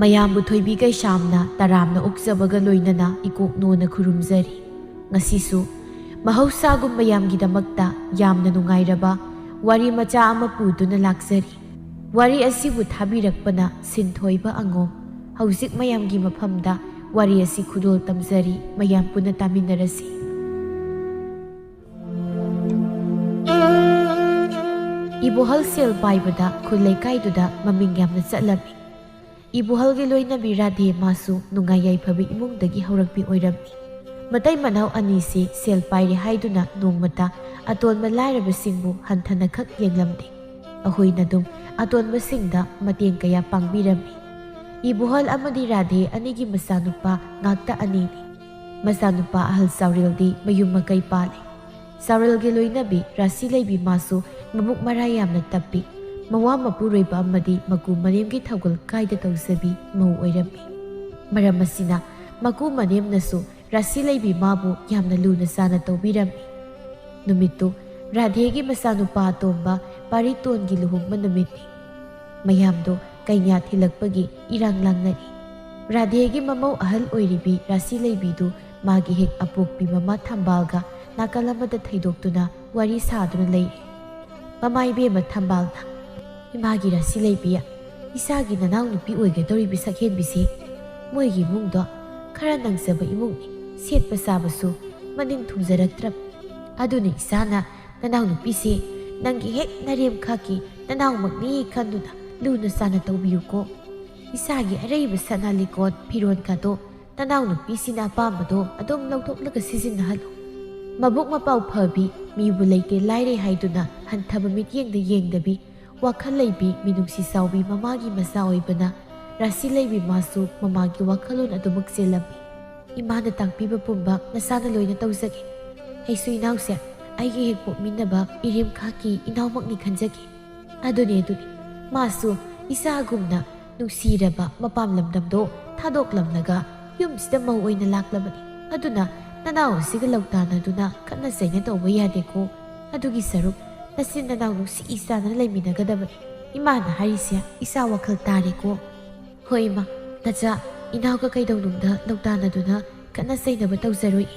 ꯃꯌꯥꯝꯕꯨ ꯊꯣꯏꯕꯤ ꯀꯩꯁꯥꯝꯅ ꯇꯔꯥꯝꯅ ꯑꯣꯛꯆꯕꯒ ꯂꯣꯏꯅꯅ ꯏꯀꯣꯛꯅꯣꯅ ꯈꯨꯔꯨꯝꯖꯔꯤ꯫ ꯉꯁꯤꯁꯨ ꯃꯍꯧꯁꯥꯒꯨꯝ ꯃꯌꯥꯝꯒꯤꯗꯃꯛꯇ ꯌꯥꯝꯅ ꯅꯨꯡꯉꯥꯏꯔꯕ ꯋꯥꯔꯤ ꯃꯆꯥ ꯑꯃ ꯄꯨꯗꯨꯅ ꯂꯥꯛꯆꯔꯤ꯫ ꯋꯥꯔꯤ ꯑꯁꯤꯕꯨ ꯊꯥꯕꯤꯔꯛꯄꯅ ꯁꯤꯟꯊꯣꯏꯕ ꯑꯉꯣꯝ꯫ ꯍꯧꯖꯤꯛ ꯃꯌꯥꯝꯒꯤ ꯃꯐꯝꯗ ꯋꯥꯔꯤ ꯑꯁꯤ ꯈꯨꯗꯣꯜ ꯇꯝꯖꯔꯤ, ꯃꯌꯥꯝ ꯄꯨꯟꯅ ꯇꯥꯃꯤꯟꯅꯔꯁꯤ꯫ ꯏꯕꯣꯍꯜ ꯁꯦꯜ ꯄꯥꯏꯕꯗ ꯈꯨꯜ ꯂꯩꯀꯥꯏꯗꯨꯗ ꯃꯃꯤꯡ ꯌꯥꯝꯅ ꯆꯠꯂꯝꯃꯤ꯫ ꯏꯕꯣꯍꯜꯒꯤ ꯂꯣꯏꯅꯕꯤ ꯔꯥꯙꯦ ꯃꯥꯁꯨ ꯅꯨꯡꯉꯥꯏ ꯌꯥꯏꯐꯕ ꯏꯃꯨꯡꯗꯒꯤ ꯍꯧꯔꯛꯄꯤ ꯑꯣꯏꯔꯝꯃꯤ꯫ ꯃꯇꯩ ꯃꯅꯥꯎ ꯑꯅꯤꯁꯤ ꯁꯦꯜ ꯄꯥꯏꯔꯦ ꯍꯥꯏꯗꯨꯅ ꯅꯣꯡꯃꯇ ꯑꯇꯣꯟꯕ ꯂꯥꯏꯔꯕꯁꯤꯡꯕꯨ ꯍꯟꯊꯅ ꯈꯛ ꯌꯦꯡꯂꯝꯗꯦ꯫ ꯑꯩꯈꯣꯏꯅ ꯑꯗꯨꯝ ꯑꯇꯣꯟꯕꯁꯤꯡꯗ ꯃꯇꯦꯡ ꯀꯌꯥ ꯄꯥꯡꯕꯤꯔꯝꯃꯤ꯫ ꯏꯕꯣꯍꯜ ꯑꯃꯗꯤ ꯔꯥꯙꯦ ꯑꯅꯤꯒꯤ ꯃꯆꯥꯅꯨꯄꯥ ꯉꯥꯛꯇ ꯑꯅꯤꯅꯤ꯫ ꯃꯆꯥꯅꯨꯄꯥ ꯑꯍꯜ ꯆꯥꯎꯔꯦꯜꯗꯤ ꯃꯌꯨꯝ ꯃꯀꯩ ꯄꯥꯜꯂꯤ꯫ ꯆꯥꯎꯔꯦꯜꯒꯤ ꯂꯣꯏꯅꯕꯤ ꯔꯥꯁꯤ ꯂꯩꯕꯤ ꯃꯥꯁꯨ ꯃꯕꯨꯛ ꯃꯔꯥ ꯌꯥꯝꯅ ꯇꯞꯄꯤ꯫ ꯃꯋꯥ ꯃꯄꯨꯔꯣꯏꯕ ꯑꯃꯗꯤ ꯃꯀꯨ ꯃꯅꯦꯝꯒꯤ ꯊꯧꯒꯜ ꯀꯥꯏꯗ ꯇꯧꯖꯕꯤ ꯃꯧ ꯑꯣꯏꯔꯝꯃꯤ꯫ ꯃꯔꯝ ꯑꯁꯤꯅ ꯃꯀꯨ ꯃꯅꯦꯝꯅꯁꯨ ꯔꯥꯁꯤ ꯂꯩꯕꯤ ꯃꯥꯕꯨ ꯌꯥꯝꯅ ꯂꯨꯅ ꯆꯥꯅ ꯇꯧꯕꯤꯔꯝꯃꯤ꯫ ꯅꯨꯃꯤꯠꯇꯨ ꯔꯥꯙꯦꯒꯤ ꯃꯆꯥꯅꯨꯄꯥ ꯑꯇꯣꯝꯕ ꯄꯥꯔꯤꯇꯣꯟꯒꯤ ꯂꯨꯍꯣꯡꯕ ꯅꯨꯃꯤꯠꯅꯤ꯫ ꯃꯌꯥꯝꯗꯣ ꯀꯩꯅꯥ ꯊꯤꯜꯂꯛꯄꯒꯤ ꯏꯔꯥꯡ ꯂꯥꯡꯅꯔꯤ꯫ ꯔꯥꯙꯦꯒꯤ ꯃꯃꯧ ꯑꯍꯜ ꯑꯣꯏꯔꯤꯕꯤ ꯔꯥꯁꯤ ꯂꯩꯕꯤꯗꯨ ꯃꯥꯒꯤ ꯍꯦꯛ ꯑꯄꯣꯛꯄꯤ ꯃꯃꯥ ꯊꯝꯕꯥꯜꯒ ꯅꯥꯀꯜ ꯑꯃꯗ ꯊꯩꯗꯣꯛꯇꯨꯅ ꯋꯥꯔꯤ ꯁꯥꯗꯨꯅ ꯂꯩꯔꯤ꯫ ꯃꯃꯥ ꯏꯕꯦꯝꯃ ꯊꯝꯕꯥꯜꯅ "ꯏꯃꯥꯒꯤ ꯔꯥꯁꯤ ꯂꯩꯕꯤ, ꯏꯆꯥꯒꯤ ꯅꯅꯥꯎ ꯅꯨꯄꯤ ꯑꯣꯏꯒꯗꯧꯔꯤꯕꯤ ꯁꯛꯍꯦꯟꯕꯤꯁꯤ ꯃꯣꯏꯒꯤ ꯏꯃꯨꯡꯗꯣ ꯈꯔ ꯅꯪꯖꯕ ꯏꯃꯨꯡꯅꯤ꯫ ꯁꯦꯠꯄ ꯆꯥꯕꯁꯨ ꯃꯅꯤꯡ ꯊꯨꯡꯖꯔꯛꯇ꯭ꯔꯕ꯫ ꯑꯗꯨꯅ ꯏꯆꯥꯅ ꯅꯅꯥꯎ ꯅꯨꯄꯤꯁꯤ ꯅꯪꯒꯤ ꯍꯦꯛ ꯅꯔꯦꯝꯈꯥꯛꯀꯤ ꯅꯅꯥꯎꯃꯛꯅꯤ ꯈꯟꯗꯨꯅ ꯂꯨꯅ ꯆꯥꯅ ꯇꯧꯕꯤꯌꯨꯀꯣ꯫ ꯏꯆꯥꯒꯤ ꯑꯔꯩꯕ ꯁꯅꯥ ꯂꯤꯀꯣꯟ ꯐꯤꯔꯣꯟꯒꯗꯣ ꯅꯅꯥꯎ ꯅꯨꯄꯤꯁꯤꯅ ꯑꯄꯥꯝꯕꯗꯣ ꯑꯗꯨꯝ ꯂꯧꯊꯣꯛꯂꯒ ꯁꯤꯖꯤꯟꯅꯍꯜꯂꯨ꯫ ꯃꯕꯨꯛ ꯃꯄꯥꯎ ꯐꯕꯤ, ꯃꯤꯕꯨ ꯂꯩꯇꯦ ꯂꯥꯏꯔꯦ ꯍꯥꯏꯗꯨꯅ ꯍꯟꯊꯕ ꯃꯤꯠꯌꯦꯡꯗ ꯌꯦꯡꯗꯕꯤ, ꯋꯥꯈꯜ ꯂꯩꯕꯤ, ꯃꯤꯅꯨꯡꯁꯤ ꯆꯥꯎꯕꯤ ꯃꯃꯥꯒꯤ ꯃꯆꯥ ꯑꯣꯏꯕꯅ ꯔꯥꯁꯤ ꯂꯩꯕꯤ ꯃꯥꯁꯨ ꯃꯃꯥꯒꯤ ꯋꯥꯈꯜꯂꯣꯟ ꯑꯗꯨꯃꯛ ꯆꯦꯜꯂꯝꯃꯤ꯫ ꯏꯃꯥꯅ ꯇꯥꯛꯄꯤꯕ ꯄꯨꯝꯕ ꯅꯆꯥꯅ ꯂꯣꯏꯅ ꯇꯧꯖꯒꯦ꯫ ꯑꯩꯁꯨ ꯏꯅꯥꯎꯁꯦ ꯑꯩꯒꯤ ꯍꯦꯛ ꯄꯣꯛꯃꯤꯟꯅꯕ ꯏꯔꯦꯝꯈꯥꯛꯀꯤ ꯏꯅꯥꯎꯃꯛꯅꯤ ꯈꯟꯖꯒꯦ꯫ ꯑꯗꯨꯅꯤ ꯃꯥꯁꯨ ꯏꯆꯥꯒꯨꯝꯅ ꯅꯨꯡꯁꯤꯔꯕ ꯃꯄꯥꯝ ꯂꯝꯗꯝꯗꯣ ꯊꯥꯗꯣꯛꯂꯝꯂꯒ ꯌꯨꯝꯁꯤꯗ ꯃꯧ ꯑꯣꯏꯅ ꯂꯥꯛꯂꯕꯅꯤ꯫ ꯑꯗꯨꯅ ꯅꯅꯥꯎ ꯑꯁꯤꯒ ꯂꯧꯇꯥꯅꯗꯨꯅ ꯈꯠꯅ ꯆꯩꯅ ꯇꯧꯕ ꯌꯥꯗꯦꯀꯣ꯫ ꯑꯗꯨꯒꯤ ꯁꯔꯨꯛ ꯅꯆꯤꯟ ꯅꯅꯥꯎ ꯅꯨꯡꯁꯤ ꯆꯥꯟꯅꯅ ꯂꯩꯃꯤꯟꯅꯒꯗꯕꯅꯤ꯫ ꯏꯃꯥꯅ ꯍꯥꯏꯔꯤꯁꯦ ꯏꯆꯥ ꯋꯥꯈꯜ ꯇꯥꯔꯦꯀꯣ꯫ ꯍꯣꯏ ꯏꯃꯥ, ꯅꯆꯥ ꯏꯅꯥꯎꯒ ꯀꯩꯗꯧꯅꯨꯡꯗ ꯂꯧꯇꯥꯅꯗꯨꯅ ꯈꯠꯅ ꯆꯩꯅꯕ ꯇꯧꯖꯔꯣꯏ꯫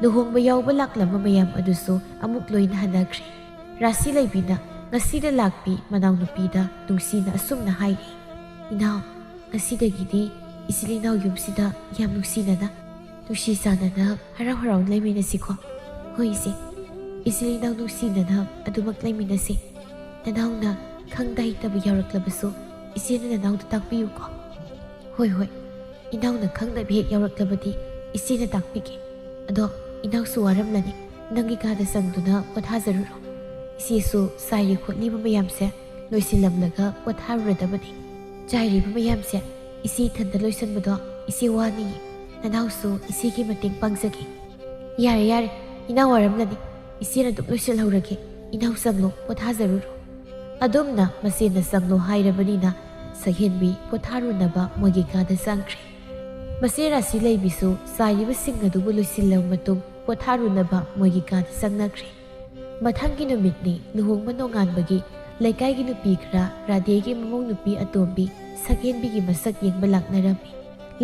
ꯂꯨꯍꯣꯡꯕ ꯌꯥꯎꯕ ꯂꯥꯛꯂꯝꯕ ꯃꯌꯥꯝ ꯑꯗꯨꯁꯨ ꯑꯃꯨꯛ ꯂꯣꯏꯅ ꯍꯟꯅꯈ꯭ꯔꯦ꯫ ꯔꯥꯁꯤ ꯂꯩꯕꯤꯅ ꯉꯁꯤꯗ ꯂꯥꯛꯄꯤ ꯃꯅꯥꯎꯅꯨꯄꯤꯗ ꯅꯨꯡꯁꯤꯅ ꯑꯁꯨꯝꯅ ꯍꯥꯏꯔꯤ꯫ ꯏꯅꯥꯎ, ꯉꯁꯤꯗꯒꯤꯗꯤ ꯏꯆꯤꯜ ꯏꯅꯥꯎ ꯌꯨꯝꯁꯤꯗ ꯌꯥꯝ ꯅꯨꯡꯁꯤꯅꯅ ꯅꯨꯡꯁꯤ ꯆꯥꯟꯅꯅ ꯍꯔꯥꯎ ꯍꯔꯥꯎ ꯂꯩꯃꯤꯟꯅꯁꯤꯀꯣ꯫ ꯍꯣꯏ ꯏꯆꯦ, ꯏꯆꯤꯜ ꯏꯅꯥꯎ ꯅꯨꯡꯁꯤꯅꯅ ꯑꯗꯨꯃꯛ ꯂꯩꯃꯤꯟꯅꯁꯤ꯫ ꯅꯅꯥꯎꯅ ꯈꯪꯗ ꯍꯩꯇꯕ ꯌꯥꯎꯔꯛꯂꯕꯁꯨ ꯏꯆꯦꯅ ꯅꯅꯥꯎꯗ ꯇꯥꯛꯄꯤꯌꯨꯀꯣ꯫ ꯍꯣꯏ ꯍꯣꯏ, ꯏꯅꯥꯎꯅ ꯈꯪꯗꯕ ꯍꯦꯛ ꯌꯥꯎꯔꯛꯂꯕꯗꯤ ꯏꯆꯦꯅ ꯇꯥꯛꯄꯤꯒꯦ꯫ ꯑꯗꯣ ꯏꯅꯥꯎꯁꯨ ꯋꯥꯔꯝꯂꯅꯤ, ꯅꯪꯒꯤ ꯀꯥꯗ ꯆꯪꯗꯨꯅ ꯄꯣꯊꯥꯖꯔꯨꯔꯣ꯫ ꯏꯆꯦꯁꯨ ꯆꯥꯏꯔꯤ ꯈꯣꯠꯂꯤꯕ ꯃꯌꯥꯝꯁꯦ ꯂꯣꯏꯁꯤꯜꯂꯝꯂꯒ ꯄꯣꯊꯥꯔꯨꯔꯗꯕꯅꯤ꯫ ꯆꯥꯏꯔꯤꯕ ꯃꯌꯥꯝꯁꯦ ꯏꯆꯦ ꯏꯊꯟꯇ ꯂꯣꯏꯁꯤꯟꯕꯗꯣ ꯏꯆꯦ ꯋꯥꯅꯤꯌꯦ꯫ ꯅꯅꯥꯎꯁꯨ ꯏꯆꯦꯒꯤ ꯃꯇꯦꯡ ꯄꯥꯡꯖꯒꯦ꯫ ꯌꯥꯔꯦ ꯌꯥꯔꯦ, ꯏꯅꯥꯎ ꯋꯥꯔꯝꯂꯅꯤ, ꯏꯆꯦꯅ ꯑꯗꯨꯝ ꯂꯣꯏꯁꯤꯜꯍꯧꯔꯒꯦ꯫ ꯏꯅꯥꯎ ꯆꯪꯂꯣ, ꯄꯣꯊꯥꯖꯔꯨꯔꯣ꯫ ꯑꯗꯨꯝꯅ ꯃꯆꯦꯅ ꯆꯪꯂꯣ ꯍꯥꯏꯔꯕꯅꯤꯅ ꯁꯛꯍꯦꯟꯕꯤ ꯄꯣꯊꯥꯔꯨꯅꯕ ꯃꯣꯏꯒꯤ ꯀꯥꯗ ꯆꯪꯈ꯭ꯔꯦ꯫ ꯃꯆꯦ ꯔꯥꯁꯤ ꯂꯩꯕꯤꯁꯨ ꯆꯥꯏꯔꯤꯕꯁꯤꯡ ꯑꯗꯨꯕꯨ ꯂꯣꯏꯁꯤꯜꯂꯕ ꯃꯇꯨꯡ ꯄꯣꯊꯥꯔꯨꯅꯕ ꯃꯣꯏꯒꯤ ꯀꯥꯗ ꯆꯪꯅꯈ꯭ꯔꯦ꯫ ꯃꯊꯪꯒꯤ ꯅꯨꯃꯤꯠꯅꯤ ꯂꯨꯍꯣꯡꯕ ꯅꯣꯡꯉꯥꯟꯕꯒꯤ ꯂꯩꯀꯥꯏꯒꯤ ꯅꯨꯄꯤ ꯈꯔ ꯔꯥꯙꯦꯒꯤ ꯃꯃꯧ ꯅꯨꯄꯤ ꯑꯇꯣꯝꯕꯤ ꯁꯛꯍꯦꯟꯕꯤꯒꯤ ꯃꯁꯛ ꯌꯦꯡꯕ ꯂꯥꯛꯅꯔꯝꯃꯤ꯫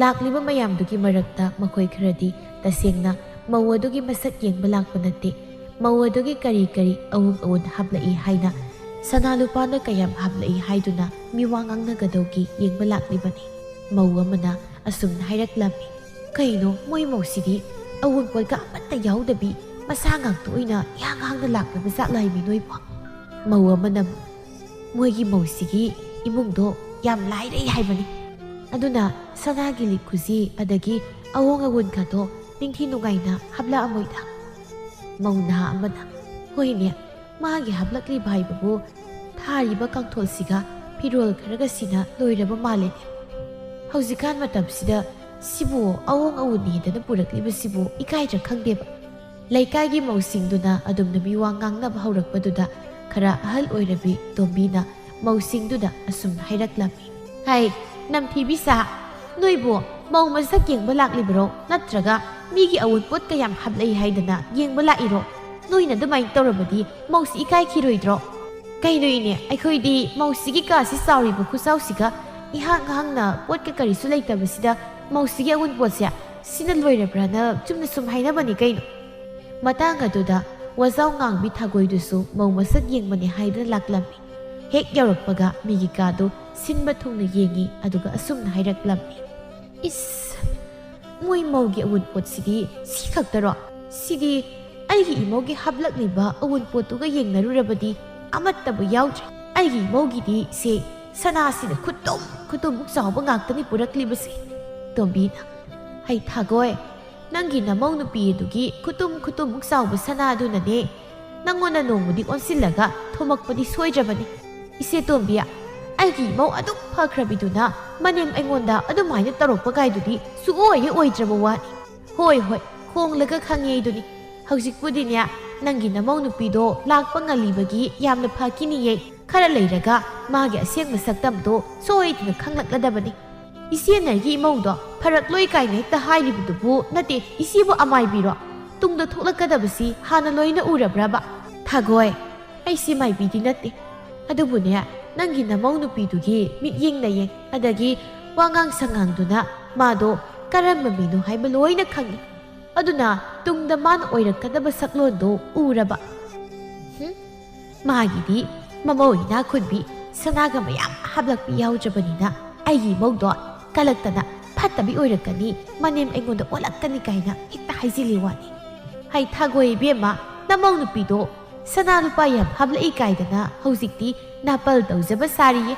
ꯂꯥꯛꯂꯤꯕ ꯃꯌꯥꯝꯗꯨꯒꯤ ꯃꯔꯛꯇ ꯃꯈꯣꯏ ꯈꯔꯗꯤ ꯇꯁꯦꯡꯅ ꯃꯧ ꯑꯗꯨꯒꯤ ꯃꯁꯛ ꯌꯦꯡꯕ ꯂꯥꯛꯄ ꯅꯠꯇꯦ, ꯃꯧ ꯑꯗꯨꯒꯤ ꯀꯔꯤ ꯀꯔꯤ ꯑꯋꯨꯡ ꯑꯋꯣꯟ ꯍꯥꯞꯂꯛꯏ ꯍꯥꯏꯅ, ꯁꯅꯥ ꯂꯨꯄꯥꯅ ꯀꯌꯥꯝ ꯍꯥꯞꯂꯛꯏ ꯍꯥꯏꯗꯨꯅ ꯃꯤꯋꯥ ꯉꯥꯡꯅꯒꯗꯧꯒꯤ ꯌꯦꯡꯕ ꯂꯥꯛꯂꯤꯕꯅꯤ꯫ ꯃꯧ ꯑꯃꯅ ꯑꯁꯨꯝꯅ ꯍꯥꯏꯔꯛꯂꯝꯃꯤ꯫ ꯀꯩꯅꯣ ꯃꯣꯏ ꯃꯧꯁꯤꯗꯤ ꯑꯋꯨꯟꯄꯣꯠꯀ ꯑꯃꯠꯇ ꯌꯥꯎꯗꯕꯤ ꯃꯁꯥ ꯉꯥꯛꯇ ꯑꯣꯏꯅ ꯏꯍꯥꯡ ꯍꯥꯡꯅ ꯂꯥꯛꯂꯕ ꯖꯥꯠꯂ ꯍꯥꯏꯃꯤ ꯅꯣꯏꯕꯣ? ꯃꯧ ꯑꯃꯅ ꯃꯣꯏꯒꯤ ꯃꯧꯁꯤꯒꯤ ꯏꯃꯨꯡꯗꯣ ꯌꯥꯝ ꯂꯥꯏꯔꯩ ꯍꯥꯏꯕꯅꯤ꯫ ꯑꯗꯨꯅ ꯁꯅꯥꯒꯤ ꯂꯤꯛ ꯈꯨꯖꯤ ꯑꯗꯒꯤ ꯑꯋꯣꯡ ꯑꯋꯣꯟꯒꯗꯣ ꯅꯤꯡꯊꯤ ꯅꯨꯡꯉꯥꯏꯅ ꯍꯥꯞꯂꯛꯑꯃꯣꯏꯗ꯫ ꯃꯧ ꯅꯍꯥ ꯑꯃꯅ ꯍꯣꯏꯅꯦ, ꯃꯥꯒꯤ ꯍꯥꯞꯂꯛꯂꯤꯕ ꯍꯥꯏꯕꯕꯨ ꯊꯥꯔꯤꯕ ꯀꯥꯡꯊꯣꯜꯁꯤꯒ ꯐꯤꯔꯣꯜ ꯈꯔꯒꯁꯤꯅ ꯂꯣꯏꯔꯕ ꯃꯥꯜꯂꯦꯅꯦ꯫ ꯍꯧꯖꯤꯛꯀꯥꯟ ꯃꯇꯝꯁꯤꯗ ꯁꯤꯕꯨ ꯑꯋꯣꯡ ꯑꯋꯣꯟꯅꯦꯗꯅ ꯄꯨꯔꯛꯂꯤꯕꯁꯤꯕꯨ ꯏꯀꯥꯏꯗ꯭ꯔꯥ ꯈꯪꯗꯦꯕ꯫ ꯂꯩꯀꯥꯏꯒꯤ ꯃꯧꯁꯤꯡꯗꯨꯅ ꯑꯗꯨꯝꯅ ꯃꯤꯋꯥ ꯉꯥꯡꯅꯕ ꯍꯧꯔꯛꯄꯗꯨꯗ ꯈꯔ ꯑꯍꯜ ꯑꯣꯏꯔꯕꯤ ꯇꯣꯝꯕꯤꯅ ꯃꯧꯁꯤꯡꯗꯨꯗ ꯑꯁꯨꯝꯅ ꯍꯥꯏꯔꯛꯂꯝꯃꯤ꯫ ꯍꯥꯏ ꯅꯝꯊꯤꯕꯤ ꯁꯥ, ꯅꯣꯏꯕꯨ ꯃꯧ ꯃꯁꯛ ꯌꯦꯡꯕ ꯂꯥꯛꯂꯤꯕꯔꯣ ꯅꯠꯇ꯭ꯔꯒ ꯃꯤꯒꯤ ꯑꯋꯨꯟꯄꯣꯠ ꯀꯌꯥꯝ ꯍꯥꯞꯂꯛꯏ ꯍꯥꯏꯗꯅ ꯌꯦꯡꯕ ꯂꯥꯛꯏꯔꯣ? ꯅꯣꯏꯅ ꯑꯗꯨꯃꯥꯏꯅ ꯇꯧꯔꯕꯗꯤ ꯃꯧꯁꯤ ꯏꯀꯥꯏꯈꯤꯔꯣꯏꯗ꯭ꯔꯣ? ꯀꯩꯅꯣ ꯏꯅꯦ, ꯑꯩꯈꯣꯏꯗꯤ ꯃꯧꯁꯤꯒꯤ ꯀꯥꯁꯤ ꯆꯥꯎꯔꯤꯕ ꯈꯨꯆꯥꯎꯁꯤꯒ ꯏꯍꯥꯡ-ꯍꯥꯡꯅ ꯄꯣꯠꯀ ꯀꯔꯤꯁꯨ ꯂꯩꯇꯕꯁꯤꯗ ꯃꯧꯁꯤꯒꯤ ꯑꯎꯟꯄꯣꯠꯁꯦ ꯁꯤꯅ ꯂꯣꯏꯔꯕ꯭ꯔꯥꯅ ꯆꯨꯝꯅ ꯁꯨꯝ ꯍꯥꯏꯅꯕꯅꯤ ꯀꯩꯅꯣ꯫ ꯃꯇꯥꯡ ꯑꯗꯨꯗ ꯋꯥꯖꯥꯎ ꯉꯥꯡꯕꯤ ꯊꯥꯒꯣꯏꯗꯨꯁꯨ ꯃꯧ ꯃꯁꯛ ꯌꯦꯡꯕꯅꯤ ꯍꯥꯏꯗꯨꯅ ꯂꯥꯛꯂꯝꯃꯤ꯫ ꯍꯦꯛ ꯌꯧꯔꯛꯄꯒ ꯃꯤꯒꯤ ꯀꯥꯗꯨ ꯁꯤꯟꯕ ꯊꯨꯡꯅ ꯌꯦꯡꯉꯤ ꯑꯗꯨꯒ ꯑꯁꯨꯝꯅ ꯍꯥꯏꯔꯛꯂꯝꯃꯤ꯫ ꯏꯁ, ꯃꯣꯏ ꯃꯧꯒꯤ ꯑꯎꯟꯄꯣꯠꯁꯤꯗꯤ ꯁꯤ ꯈꯛꯇꯔꯣ? ꯁꯤꯗꯤ ꯑꯩꯒꯤ ꯏꯃꯧꯒꯤ ꯍꯥꯞꯂꯛꯂꯤꯕ ꯑꯎꯟꯄꯣꯠꯇꯨꯒ ꯌꯦꯡꯅꯔꯨꯔꯕꯗꯤ ꯑꯃꯠꯇꯕꯨ ꯌꯥꯎꯗ꯭ꯔꯦ꯫ ꯑꯩꯒꯤ ꯏꯃꯧꯒꯤꯗꯤ ꯁꯦ ꯁꯅꯥꯁꯤꯅ ꯈꯨꯇꯨꯝꯃꯨꯛ ꯆꯥꯎꯕ ꯉꯥꯛꯇꯅꯤ ꯄꯨꯔꯛꯂꯤꯕꯁꯦ꯫ ꯇꯣꯝꯕꯤꯅ, ꯍꯩ ꯊꯥꯒꯣꯏ, ꯅꯪꯒꯤ ꯅꯃꯧ ꯅꯨꯄꯤ ꯑꯗꯨꯒꯤ ꯈꯨꯇꯨꯝꯃꯨꯛ ꯆꯥꯎꯕ ꯁꯅꯥꯗꯨꯅꯅꯦ ꯅꯪꯉꯣꯟꯗ ꯅꯣꯡꯃꯗꯤ ꯑꯣꯟꯁꯤꯜꯂꯒ ꯊꯣꯃꯛꯄꯗꯤ ꯁꯣꯏꯗ꯭ꯔꯕꯅꯤ꯫ ꯏꯆꯦ ꯇꯣꯝꯕꯤꯌꯥ, ꯑꯩꯒꯤ ꯏꯃꯧ ꯑꯗꯨꯛ ꯐꯈ꯭ꯔꯕꯤꯗꯨꯅ ꯃꯅꯦꯝ ꯑꯩꯉꯣꯟꯗ ꯑꯗꯨꯃꯥꯏꯅ ꯇꯧꯔꯛꯄ ꯀꯥꯏꯗꯨꯗꯤ ꯁꯨꯛꯑꯣꯏ ꯑꯣꯏꯗ꯭ꯔꯕ ꯋꯥꯅꯤ꯫ ꯍꯣꯏ ꯈꯣꯡꯂꯒ ꯈꯪꯉꯦ ꯑꯗꯨꯅꯤ꯫ ꯍꯧꯖꯤꯛꯄꯨꯗꯤꯅꯦ ꯅꯪꯒꯤ ꯅꯃꯧ ꯅꯨꯄꯤꯗꯣ ꯂꯥꯛꯄ ꯉꯜꯂꯤꯕꯒꯤ ꯌꯥꯝꯅ ꯐꯈꯤꯅꯤꯌꯦ꯫ ꯈꯔ ꯂꯩꯔꯒ ꯃꯥꯒꯤ ꯑꯁꯦꯡꯕ ꯁꯛꯇꯝꯗꯣ ꯁꯣꯏꯗꯅ ꯈꯪꯂꯛꯂꯗꯕꯅꯤ꯫ ꯏꯆꯦꯅꯒꯤ ꯏꯃꯧꯗꯣ ꯐꯔꯛꯂꯣꯏ ꯀꯥꯏꯅ ꯍꯦꯛꯇ ꯍꯥꯏꯔꯤꯕꯗꯨꯕꯨ ꯅꯠꯇꯦ ꯏꯆꯦꯕꯨ ꯑꯃꯥꯏꯕꯤꯔꯣ? ꯇꯨꯡꯗ ꯊꯣꯛꯂꯛꯀꯗꯕꯁꯤ ꯍꯥꯟꯅ ꯂꯣꯏꯅ ꯎꯔꯕ꯭ꯔꯕ? ꯊꯥꯒꯣꯏ, ꯑꯩꯁꯤ ꯃꯥꯏꯕꯤꯗꯤ ꯅꯠꯇꯦ꯫ ꯑꯗꯨꯕꯨꯅꯦ ꯅꯪꯒꯤ ꯅꯃꯧ ꯅꯨꯄꯤꯗꯨꯒꯤ ꯃꯤꯠꯌꯦꯡ ꯅꯌꯦꯡ ꯑꯗꯒꯤ ꯋꯥꯉꯥꯡ ꯁꯉꯥꯡꯗꯨꯅ ꯃꯥꯗꯣ ꯀꯔꯝꯕ ꯃꯤꯅꯣ ꯍꯥꯏꯕ ꯂꯣꯏꯅ ꯈꯪꯉꯤ꯫ ꯑꯗꯨꯅ ꯇꯨꯡꯗ ꯃꯥꯅ ꯑꯣꯏꯔꯛꯀꯗꯕ ꯁꯛꯂꯣꯟꯗꯣ ꯎꯔꯕ? ꯃꯥꯒꯤꯗꯤ ꯃꯃꯧ ꯏꯅꯥꯛ ꯈꯨꯟꯕꯤ ꯁꯅꯥꯒ ꯃꯌꯥꯝ ꯍꯥꯞꯂꯛꯄꯤ ꯌꯥꯎꯗ꯭ꯔꯕꯅꯤꯅ ꯑꯩꯒꯤ ꯏꯃꯧꯗꯣ ꯀꯜꯂꯛꯇꯅ ꯐꯠꯇꯕꯤ ꯑꯣꯏꯔꯛꯀꯅꯤ, ꯃꯅꯦꯝ ꯑꯩꯉꯣꯟꯗ ꯑꯣꯜꯂꯛꯀꯅꯤ ꯀꯥꯏꯅ ꯍꯦꯛꯇ ꯍꯥꯏꯖꯤꯜꯂꯤ ꯋꯥꯅꯤ꯫ ꯍꯩ ꯊꯥꯒꯣꯏ ꯏꯕꯦꯝꯃ, ꯅꯃꯧ ꯅꯨꯄꯤꯗꯣ ꯁꯅꯥ ꯂꯨꯄꯥ ꯌꯥꯝ ꯍꯥꯞꯂꯛꯏ ꯀꯥꯏꯗꯅ ꯍꯧꯖꯤꯛꯇꯤ ꯅꯥꯄꯜ ꯇꯧꯖꯕ ꯁꯥꯔꯤꯌꯦ꯫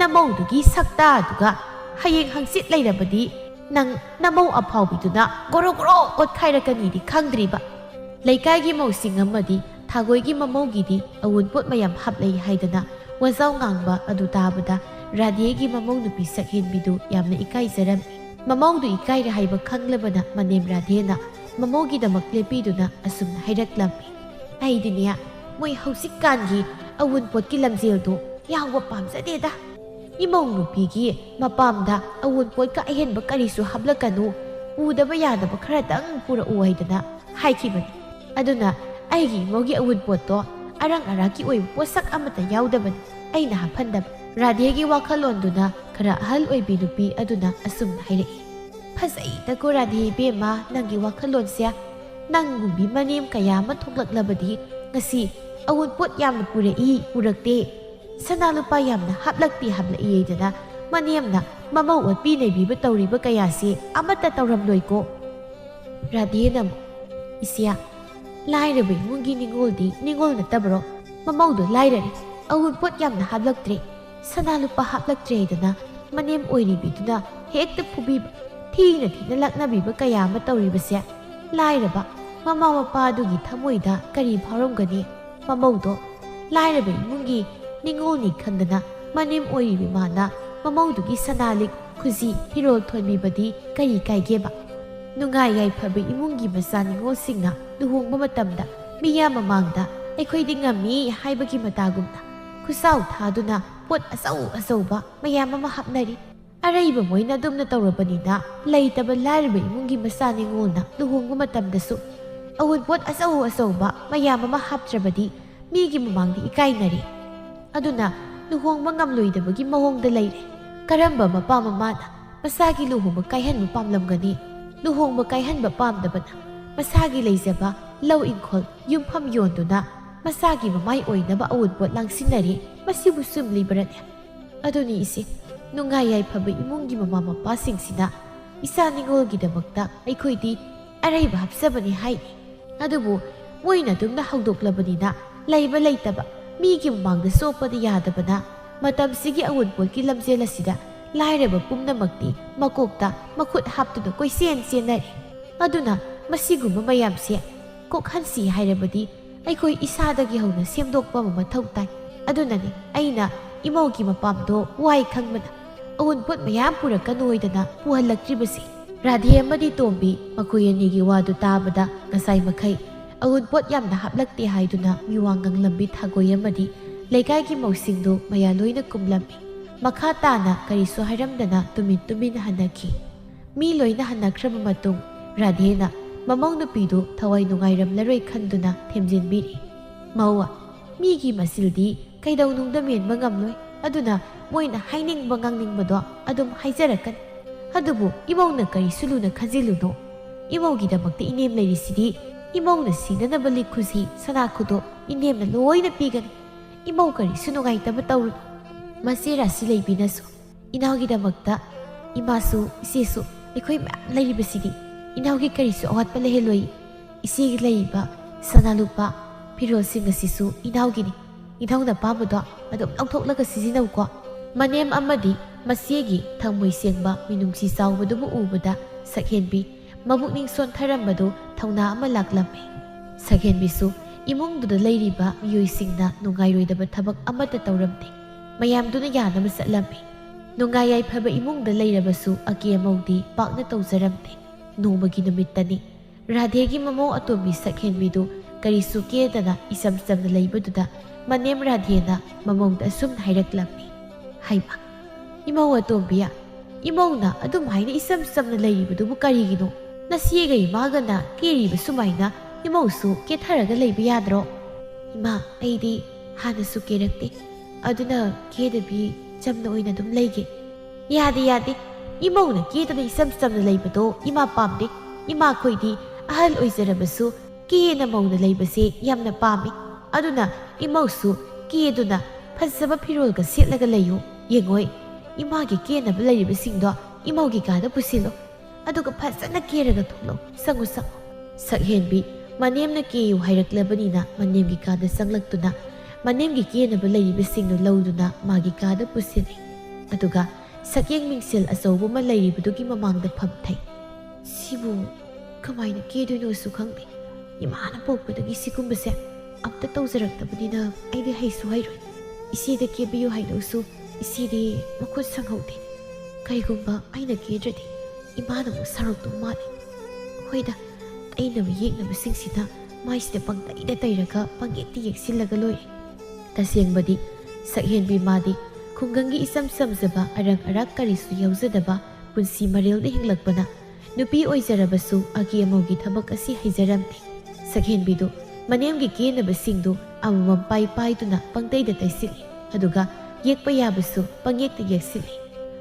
ꯅꯃꯧꯗꯨꯒꯤ ꯁꯛꯇꯥꯗꯨꯒ ꯍꯌꯦꯡ ꯍꯪꯆꯤꯠ ꯂꯩꯔꯕꯗꯤ ꯅꯪ ꯅꯃꯧ ꯑꯐꯥꯎꯕꯤꯗꯨꯅ ꯒꯣꯔꯣ ꯑꯣꯠꯈꯥꯏꯔꯛꯀꯅꯤꯗꯤ ꯈꯪꯗ꯭ꯔꯤꯕ꯫ ꯂꯩꯀꯥꯏꯒꯤ ꯃꯧꯁꯤꯡ ꯑꯃꯗꯤ ꯊꯥꯒꯣꯏꯒꯤ ꯃꯃꯧꯒꯤꯗꯤ ꯑꯎꯟꯄꯣꯠ ꯃꯌꯥꯝ ꯍꯥꯞꯂꯩ ꯍꯥꯏꯗꯅ ꯋꯥꯖꯥꯎ ꯉꯥꯡꯕ ꯑꯗꯨ ꯇꯥꯕꯗ ꯔꯥꯙꯦꯒꯤ ꯃꯃꯧ ꯅꯨꯄꯤ ꯁꯛꯍꯦꯟꯕꯤꯗꯨ ꯌꯥꯝꯅ ꯏꯀꯥꯏꯖꯔꯝꯃꯤ꯫ ꯃꯃꯧꯗꯨ ꯏꯀꯥꯏꯔꯦ ꯍꯥꯏꯕ ꯈꯪꯂꯕꯅ ꯃꯅꯦꯝ ꯔꯥꯙꯦꯅ ꯃꯃꯧꯒꯤꯗꯃꯛ ꯂꯦꯞꯄꯤꯗꯨꯅ ꯑꯁꯨꯝꯅ ꯍꯥꯏꯔꯛꯂꯝꯃꯤ꯫ ꯑꯩꯗꯤꯅꯦ ꯃꯣꯏ ꯍꯧꯖꯤꯛꯀꯥꯟꯒꯤ ꯑꯎꯟꯄꯣꯠꯀꯤ ꯂꯝꯖꯦꯜꯗꯣ ꯌꯥꯎꯕ ꯄꯥꯝꯖꯗꯦꯗ꯫ ꯏꯃꯧ ꯅꯨꯄꯤꯒꯤ ꯃꯄꯥꯝꯗ ꯑꯎꯟꯄꯣꯠꯀ ꯑꯍꯦꯟꯕ ꯀꯔꯤꯁꯨ ꯍꯥꯞꯂꯛꯀꯅꯨ, ꯎꯗꯕ ꯌꯥꯗꯕ ꯈꯔꯗꯪ ꯄꯨꯔꯛꯎ ꯍꯥꯏꯗꯅ ꯍꯥꯏꯈꯤꯕꯅꯤ꯫ ꯑꯗꯨꯅ ꯑꯩꯒꯤ ꯏꯃꯧꯒꯤ ꯑꯎꯟꯄꯣꯠꯇꯣ ꯑꯔꯪ ꯑꯔꯥꯛꯀꯤ ꯑꯣꯏꯕ ꯄꯣꯠꯁꯛ ꯑꯃꯠꯇ ꯌꯥꯎꯗꯕꯅꯤ, ꯑꯩꯅ ꯍꯥꯞꯍꯟꯗꯕ꯫ ꯔꯥꯙꯦꯒꯤ ꯋꯥꯈꯜꯂꯣꯟꯗꯨꯅ ꯈꯔ ꯑꯍꯜ ꯑꯣꯏꯕꯤ ꯅꯨꯄꯤ ꯑꯗꯨꯅ ꯑꯁꯨꯝꯅ ꯍꯥꯏꯔꯛꯏ꯫ ꯐꯖꯩꯗꯀꯣ ꯔꯥꯙꯦ ꯏꯕꯦꯝꯃ ꯅꯪꯒꯤ ꯋꯥꯈꯜꯂꯣꯟꯁꯦ꯫ ꯅꯪꯒꯨꯝꯕꯤ ꯃꯅꯦꯝ ꯀꯌꯥ ꯑꯃ ꯊꯣꯛꯂꯛꯂꯕꯗꯤ ꯉꯁꯤ ꯑꯎꯟꯄꯣꯠ ꯌꯥꯝꯅ ꯄꯨꯔꯛꯇꯦ, ꯁꯅꯥ ꯂꯨꯄꯥ ꯌꯥꯝꯅ ꯍꯥꯞꯂꯛꯏ ꯍꯥꯏꯗꯅ ꯃꯅꯦꯝꯅ ꯃꯃꯧ ꯑꯣꯠꯄꯤ ꯅꯩꯕꯤꯕ ꯇꯧꯔꯤꯕ ꯀꯌꯥꯁꯤ ꯑꯃꯠꯇ ꯇꯧꯔꯝꯂꯣꯏꯀꯣ꯫ ꯔꯥꯙꯦꯅ ꯑꯃꯨꯛ, ꯏꯆꯦ, ꯂꯥꯏꯔꯕ ꯏꯃꯨꯡꯒꯤ ꯅꯤꯡꯉꯣꯜꯗꯤ ꯅꯤꯡꯉꯣꯜ ꯅꯠꯇꯕꯔꯣ? ꯃꯃꯧꯗꯣ ꯂꯥꯏꯔꯔꯦ, ꯑꯎꯟꯄꯣꯠ ꯌꯥꯝꯅ ꯍꯥꯞꯂꯛꯇ꯭ꯔꯦ, ꯁꯅꯥ ꯂꯨꯄꯥ ꯍꯥꯞꯂꯛꯇ꯭ꯔꯦ ꯍꯥꯏꯗꯅ ꯃꯅꯦꯝ ꯑꯣꯏꯔꯤꯕꯤꯗꯨꯅ ꯍꯦꯛꯇ ꯐꯨꯕꯤꯕ, ꯊꯤꯅ ꯂꯛꯅꯕꯤꯕ ꯀꯌꯥ ꯑꯃ ꯇꯧꯔꯤꯕꯁꯦ ꯂꯥꯏꯔꯕ ꯃꯃꯥ ꯃꯄꯥꯗꯨꯒꯤ ꯊꯃꯣꯏꯗ ꯀꯔꯤ ꯐꯥꯎꯔꯝꯒꯅꯤ? ꯃꯃꯧꯗꯣ ꯂꯥꯏꯔꯕ ꯏꯃꯨꯡꯒꯤ ꯅꯤꯡꯉꯣꯜꯅꯤ ꯈꯟꯗꯅ ꯃꯅꯦꯝ ꯑꯣꯏꯔꯤꯕꯤ ꯃꯥꯅ ꯃꯃꯧꯗꯨꯒꯤ ꯁꯅꯥ-ꯂꯤꯛ ꯈꯨꯖꯤ ꯐꯤꯔꯣꯜ ꯊꯣꯟꯕꯤꯕꯗꯤ ꯀꯔꯤ ꯀꯥꯏꯒꯦꯕ? ꯅꯨꯡꯉꯥꯏ ꯌꯥꯏꯐꯕ ꯏꯃꯨꯡꯒꯤ ꯃꯆꯥ ꯅꯤꯡꯉꯣꯜꯁꯤꯡꯅ ꯂꯨꯍꯣꯡꯕ ꯃꯇꯝꯗ ꯃꯤꯌꯥꯝ ꯃꯃꯥꯡꯗ ꯑꯩꯈꯣꯏꯗꯤ ꯉꯝꯃꯤ ꯍꯥꯏꯕꯒꯤ ꯃꯇꯥꯒꯨꯝꯅ ꯈꯨꯠꯁꯥꯎ ꯊꯥꯗꯨꯅ ꯄꯣꯠ ꯑꯆꯧꯕ ꯃꯌꯥꯝ ꯑꯃ ꯍꯥꯞꯅꯔꯤ꯫ ꯑꯔꯩꯕ ꯃꯣꯏꯅ ꯑꯗꯨꯝꯅ ꯇꯧꯔꯕꯅꯤꯅ ꯂꯩꯇꯕ ꯂꯥꯏꯔꯕ ꯏꯃꯨꯡꯒꯤ ꯃꯆꯥ ꯅꯤꯡꯉꯣꯜꯅ ꯂꯨꯍꯣꯡꯕ ꯃꯇꯝꯗꯁꯨ ꯑꯎꯟꯄꯣꯠ ꯑꯆꯧꯕ ꯃꯌꯥꯝ ꯑꯃ ꯍꯥꯞꯇ꯭ꯔꯕꯗꯤ ꯃꯤꯒꯤ ꯃꯃꯥꯡꯗ ꯏꯀꯥꯏꯅꯔꯤ꯫ ꯑꯗꯨꯅ ꯂꯨꯍꯣꯡꯕ ꯉꯝꯂꯣꯏꯗꯕꯒꯤ ꯃꯑꯣꯡꯗ ꯂꯩꯔꯦ꯫ ꯀꯔꯝꯕ ꯃꯄꯥ ꯃꯃꯥꯅ ꯃꯆꯥꯒꯤ ꯂꯨꯍꯣꯡꯕ ꯀꯥꯏꯍꯟꯕ ꯄꯥꯝꯂꯝꯒꯅꯤ? ꯂꯨꯍꯣꯡꯕ ꯀꯥꯏꯍꯟꯕ ꯄꯥꯝꯗꯕꯅ ꯃꯁꯥꯒꯤ ꯂꯩꯖꯕ ꯂꯧ ꯏꯪꯈꯣꯜ ꯌꯨꯝꯐꯝ ꯌꯣꯟꯗꯨꯅ ꯃꯁꯥꯒꯤ ꯃꯃꯥꯏ ꯑꯣꯏꯅꯕ ꯑꯎꯟꯄꯣꯠ ꯂꯥꯡꯁꯤꯟꯅꯔꯤ꯫ ꯃꯁꯤꯕꯨ ꯆꯨꯝꯂꯤꯕꯔꯅꯦ? ꯑꯗꯨꯅꯤ ꯏꯆꯦ, ꯅꯨꯡꯉꯥꯏ ꯌꯥꯏꯐꯕ ꯏꯃꯨꯡꯒꯤ ꯃꯃꯥ ꯃꯄꯥꯁꯤꯡꯁꯤꯅ ꯏꯆꯥ ꯅꯤꯡꯉꯣꯜꯒꯤꯗꯃꯛꯇ ꯑꯩꯈꯣꯏꯗꯤ ꯑꯔꯩꯕ ꯍꯥꯞꯆꯕꯅꯤ ꯍꯥꯏꯅꯤ꯫ ꯑꯗꯨꯕꯨ ꯃꯣꯏꯅ ꯑꯗꯨꯝꯅ ꯍꯧꯗꯣꯛꯂꯕꯅꯤꯅ ꯂꯩꯕ ꯂꯩꯇꯕ ꯃꯤꯒꯤ ꯃꯃꯥꯡꯗ ꯆꯣꯞꯄꯗꯤ ꯌꯥꯗꯕꯅ ꯃꯇꯝꯁꯤꯒꯤ ꯑꯎꯟꯄꯣꯠꯀꯤ ꯂꯝꯖꯦꯜ ꯑꯁꯤꯗ ꯂꯥꯏꯔꯕ ꯄꯨꯝꯅꯃꯛꯇꯤ ꯃꯀꯣꯛꯇ ꯃꯈꯨꯠ ꯍꯥꯞꯇꯨꯅ ꯀꯣꯏꯆꯦꯟ ꯆꯦꯟꯅꯔꯤ꯫ ꯑꯗꯨꯅ ꯃꯁꯤꯒꯨꯝꯕ ꯃꯌꯥꯝꯁꯦ ꯀꯣꯛꯍꯟꯁꯤ ꯍꯥꯏꯔꯕꯗꯤ ꯑꯩꯈꯣꯏ ꯏꯁꯥꯗꯒꯤ ꯍꯧꯅ ꯁꯦꯝꯗꯣꯛꯄ ꯑꯃ ꯃꯊꯧ ꯇꯥꯏ꯫ ꯑꯗꯨꯅꯅꯤ ꯑꯩꯅ ꯏꯃꯧꯒꯤ ꯃꯄꯥꯝꯗꯣ ꯋꯥꯏ ꯈꯪꯕꯅ ꯑꯎꯟꯄꯣꯠ ꯃꯌꯥꯝ ꯄꯨꯔꯛꯀꯅꯣ ꯍꯥꯏꯗꯅ ꯄꯨꯍꯜꯂꯛꯇ꯭ꯔꯤꯕꯁꯤ꯫ ꯔꯥꯙꯦ ꯑꯃꯗꯤ ꯇꯣꯝꯕꯤ ꯃꯈꯣꯏ ꯑꯅꯤꯒꯤ ꯋꯥꯗꯨ ꯇꯥꯕꯗ ꯉꯁꯥꯏ ꯃꯈꯩ ꯑꯎꯟꯄꯣꯠ ꯌꯥꯝꯅ ꯍꯥꯞꯂꯛꯇꯦ ꯍꯥꯏꯗꯨꯅ ꯃꯤꯋꯥ ꯉꯥꯡꯂꯝꯕꯤ ꯊꯥꯒꯣꯏ ꯑꯃꯗꯤ ꯂꯩꯀꯥꯏꯒꯤ ꯃꯧꯁꯤꯡꯗꯨ ꯃꯌꯥ ꯂꯣꯏꯅ ꯀꯨꯝꯂꯝꯃꯤ꯫ ꯃꯈꯥ ꯇꯥꯅ ꯀꯔꯤꯁꯨ ꯍꯥꯏꯔꯝꯗꯅ ꯇꯨꯃꯤꯟ ꯍꯟꯅꯈꯤ꯫ ꯃꯤ ꯂꯣꯏꯅ ꯍꯟꯅꯈ꯭ꯔꯕ ꯃꯇꯨꯡ ꯔꯥꯙꯦꯅ ꯃꯃꯧ ꯅꯨꯄꯤꯗꯨ ꯊꯋꯥꯏ ꯅꯨꯡꯉꯥꯏꯔꯝꯂꯔꯣꯏ ꯈꯟꯗꯨꯅ ꯊꯦꯝꯖꯤꯟꯕꯤꯔꯤ꯫ ꯃꯧꯋꯥ, ꯃꯤꯒꯤ ꯃꯆꯤꯜꯗꯤ ꯀꯩꯗꯧꯅꯨꯡꯗ ꯃꯦꯟꯕ ꯉꯝꯂꯣꯏ, ꯑꯗꯨꯅ ꯃꯣꯏꯅ ꯍꯥꯏꯅꯤꯡꯕ ꯉꯥꯡꯅꯤꯡꯕꯗꯣ ꯑꯗꯨꯝ ꯍꯥꯏꯖꯔꯛꯀꯅꯤ. ꯑꯗꯨꯕꯨ ꯏꯃꯧꯅ ꯀꯔꯤꯁꯨ ꯂꯨꯅ ꯈꯟꯖꯤꯜꯂꯨꯅꯣ. ꯏꯃꯧꯒꯤꯗꯃꯛꯇ ꯏꯅꯦꯝ ꯂꯩꯔꯤꯁꯤꯗꯤ ꯏꯃꯧꯅ ꯁꯤꯅꯅꯕ ꯂꯤꯛ-ꯈꯨꯖꯤ ꯁꯅꯥ ꯈꯨꯗꯣ ꯏꯅꯦꯝꯅ ꯂꯣꯏꯅ ꯄꯤꯒꯅꯤ. ꯏꯃꯧ ꯀꯔꯤꯁꯨ ꯅꯨꯡꯉꯥꯏꯇꯕ ꯇꯧꯔꯨꯅꯨ. ꯃꯆꯦ ꯔꯥꯁꯤ ꯂꯩꯕꯤꯅꯁꯨ ꯏꯅꯥꯎꯒꯤꯗꯃꯛꯇ ꯏꯃꯥꯁꯨ ꯏꯆꯦꯁꯨ ꯑꯩꯈꯣꯏ ꯃꯌꯥꯝ ꯂꯩꯔꯤꯕꯁꯤꯗꯤ ꯏꯅꯥꯎꯒꯤ ꯀꯔꯤꯁꯨ ꯑꯋꯥꯠꯄ ꯂꯩꯍꯜꯂꯣꯏ. ꯏꯆꯦꯒꯤ ꯂꯩꯔꯤꯕ ꯁꯅꯥ ꯂꯨꯄꯥ ꯐꯤꯔꯣꯜꯁꯤꯡ ꯑꯁꯤꯁꯨ ꯏꯅꯥꯎꯒꯤꯅꯤ. ꯏꯅꯥꯎꯅ ꯄꯥꯝꯕꯗꯣ ꯑꯗꯨꯝ ꯂꯧꯊꯣꯛꯂꯒ ꯁꯤꯖꯤꯟꯅꯧꯀꯣ. ꯃꯅꯦꯝ ꯑꯃꯗꯤ ꯃꯆꯦꯒꯤ ꯊꯃꯣꯏ ꯁꯦꯡꯕ ꯃꯤꯅꯨꯡꯁꯤ ꯆꯥꯎꯕꯗꯨꯕꯨ ꯎꯕꯗ ꯁꯛꯍꯦꯟꯕꯤ ꯃꯕꯨꯛꯅꯤꯡ ꯁꯣꯟꯊꯔꯝꯕꯗꯨ ꯊꯧꯅꯥ ꯑꯃ ꯂꯥꯛꯂꯝꯃꯤ. ꯁꯛꯍꯦꯟꯕꯤꯁꯨ ꯏꯃꯨꯡꯗꯨꯗ ꯂꯩꯔꯤꯕ ꯃꯤꯑꯣꯏꯁꯤꯡꯅ ꯅꯨꯡꯉꯥꯏꯔꯣꯏꯗꯕ ꯊꯕꯛ ꯑꯃꯠꯇ ꯇꯧꯔꯝꯗꯦ. ꯃꯌꯥꯝꯗꯨꯅ ꯌꯥꯅꯕ ꯆꯠꯂꯝꯃꯤ. ꯅꯨꯡꯉꯥꯏ ꯌꯥꯏꯐꯕ ꯏꯃꯨꯡꯗ ꯂꯩꯔꯕꯁꯨ ꯑꯀꯦ ꯑꯃꯧꯗꯤ ꯄꯥꯛꯅ ꯇꯧꯖꯔꯝꯗꯦ. ꯅꯣꯡꯃꯒꯤ ꯅꯨꯃꯤꯠꯇꯅꯤ ꯔꯥꯙꯦꯒꯤ ꯃꯃꯧ ꯑꯇꯣꯝꯕꯤ ꯁꯛꯍꯦꯟꯕꯤꯗꯨ ꯀꯔꯤꯁꯨ ꯀꯦꯗꯅ ꯏꯆꯝ ꯆꯝꯅ ꯂꯩꯕꯗꯨꯗ ꯃꯅꯦꯝ ꯔꯥꯙꯦꯅ ꯃꯃꯧꯗ ꯑꯁꯨꯝꯅ ꯍꯥꯏꯔꯛꯂꯝꯃꯤ. ꯍꯩꯃꯥ ꯏꯃꯧ ꯑꯇꯣꯝꯕꯤ, ꯏꯃꯧꯅ ꯑꯗꯨꯝ ꯍꯥꯏꯅ ꯏꯆꯝ ꯆꯝꯅ ꯂꯩꯔꯤꯕꯗꯨꯕꯨ ꯀꯔꯤꯒꯤꯅꯣ? ꯅꯆꯦꯒ ꯏꯃꯥꯒꯅ ꯀꯦꯔꯤꯕ ꯁꯨꯃꯥꯏꯅ ꯏꯃꯧꯁꯨ ꯀꯦꯊꯔꯒ ꯂꯩꯕ ꯌꯥꯗ꯭ꯔꯣ? ꯏꯃꯥ, ꯑꯩꯗꯤ ꯍꯥꯟꯅꯁꯨ ꯀꯦꯔꯛꯇꯦ. ꯑꯗꯨꯅ ꯀꯦꯗꯕꯤ ꯆꯝꯅ ꯑꯣꯏꯅ ꯑꯗꯨꯝ ꯂꯩꯒꯦ. ꯌꯥꯗꯦ ꯌꯥꯗꯦ. ꯏꯃꯧꯅ ꯀꯦꯗꯅ ꯏꯆꯝ ꯆꯝꯅ ꯂꯩꯕꯗꯣ ꯏꯃꯥ ꯄꯥꯝꯗꯦ. ꯏꯃꯥꯈꯣꯏꯗꯤ ꯑꯍꯜ ꯑꯣꯏꯖꯔꯕꯁꯨ ꯀꯦꯅ ꯃꯧꯅ ꯂꯩꯕꯁꯦ ꯌꯥꯝꯅ ꯄꯥꯝꯃꯤ. ꯑꯗꯨꯅ ꯏꯃꯧꯁꯨ ꯀꯦꯗꯨꯅ ꯐꯖꯕ ꯐꯤꯔꯣꯜꯒ ꯁꯦꯠꯂꯒ ꯂꯩꯌꯨ. ꯌꯦꯡꯉꯣꯏ, ꯏꯃꯥꯒꯤ ꯀꯦꯅꯕ ꯂꯩꯔꯤꯕꯁꯤꯡꯗꯣ ꯏꯃꯧꯒꯤ ꯀꯥꯗ ꯄꯨꯁꯤꯜꯂꯣ. ꯑꯗꯨꯒ ꯐꯖꯅ ꯀꯦꯔꯒ ꯊꯣꯛꯂꯛꯎ. ꯆꯪꯉꯨ ꯆꯪꯉꯨ. ꯁꯛꯍꯦꯟꯕꯤ ꯃꯅꯦꯝꯅ ꯀꯦꯌꯨ ꯍꯥꯏꯔꯛꯂꯕꯅꯤꯅ ꯃꯅꯦꯝꯒꯤ ꯀꯥꯗ ꯆꯪꯂꯛꯇꯨꯅ ꯃꯅꯦꯝꯒꯤ ꯀꯦꯅꯕ ꯂꯩꯔꯤꯕꯁꯤꯡꯗꯨ ꯂꯧꯗꯨꯅ ꯃꯥꯒꯤ ꯀꯥꯗ ꯄꯨꯁꯤꯜꯂꯤ. ꯑꯗꯨꯒ ꯁꯛꯌꯦꯡ ꯃꯤꯡꯁꯦꯜ ꯑꯆꯧꯕ ꯑꯃ ꯂꯩꯔꯤꯕꯗꯨꯒꯤ ꯃꯃꯥꯡꯗ ꯐꯝꯊꯩ. ꯁꯤꯕꯨ ꯀꯃꯥꯏꯅ ꯀꯦꯗꯣꯏꯅꯣꯁꯨ ꯈꯪꯗꯦ. ꯏꯃꯥꯅ ꯄꯣꯛꯄꯗꯒꯤ ꯁꯤꯒꯨꯝꯕꯁꯦ ꯑꯝꯇ ꯇꯧꯖꯔꯛꯇꯕꯅꯤꯅ ꯑꯩꯗꯤ ꯍꯩꯁꯨ ꯍꯩꯔꯣꯏ. ꯏꯆꯦꯗ ꯀꯦꯕꯤꯌꯨ ꯍꯥꯏꯗꯧꯁꯨ ꯏꯆꯦꯗꯤ ꯃꯈꯨꯠ ꯁꯪꯍꯧꯗꯦ. ꯀꯩꯒꯨꯝꯕ ꯑꯩꯅ ꯀꯦꯗ꯭ꯔꯗꯤ ꯏꯃꯥꯅ ꯑꯃꯨꯛ ꯁꯥꯎꯔꯛꯇꯧ ꯃꯥꯜꯂꯤ. ꯍꯣꯏꯗ, ꯇꯩꯅꯕ ꯌꯦꯛꯅꯕꯁꯤꯡꯁꯤꯅ ꯃꯥꯏꯁꯤꯗ ꯄꯪꯇꯩꯗ ꯇꯩꯔꯒ ꯄꯪꯌꯦꯛꯇ ꯌꯦꯛꯁꯤꯜꯂꯒ ꯂꯣꯏꯔꯦ. ꯇꯁꯦꯡꯕꯗꯤ ꯁꯛꯍꯦꯟꯕꯤ ꯃꯥꯗꯤ ꯈꯨꯡꯒꯪꯒꯤ ꯏꯆꯝ ꯆꯝꯖꯕ ꯑꯔꯪ ꯑꯔꯥꯛ ꯀꯔꯤꯁꯨ ꯌꯥꯎꯖꯗꯕ ꯄꯨꯟꯁꯤ ꯃꯔꯦꯜꯗ ꯍꯤꯡꯂꯛꯄꯅ ꯅꯨꯄꯤ ꯑꯣꯏꯖꯔꯕꯁꯨ ꯑꯀꯦ ꯑꯃꯧꯒꯤ ꯊꯕꯛ ꯑꯁꯤ ꯍꯩꯖꯔꯝꯗꯦ. ꯁꯛꯍꯦꯟꯕꯤꯗꯨ ꯃꯅꯦꯝꯒꯤ ꯀꯦꯅꯕꯁꯤꯡꯗꯨ ꯑꯃꯃꯝ ꯄꯥꯏꯗꯨꯅ ꯄꯪꯇꯩꯗ ꯇꯩꯁꯤꯜꯂꯤ. ꯑꯗꯨꯒ ꯌꯦꯛꯄ ꯌꯥꯕꯁꯨ ꯄꯪꯌꯦꯛꯇ ꯌꯦꯛꯁꯤꯜꯂꯤ.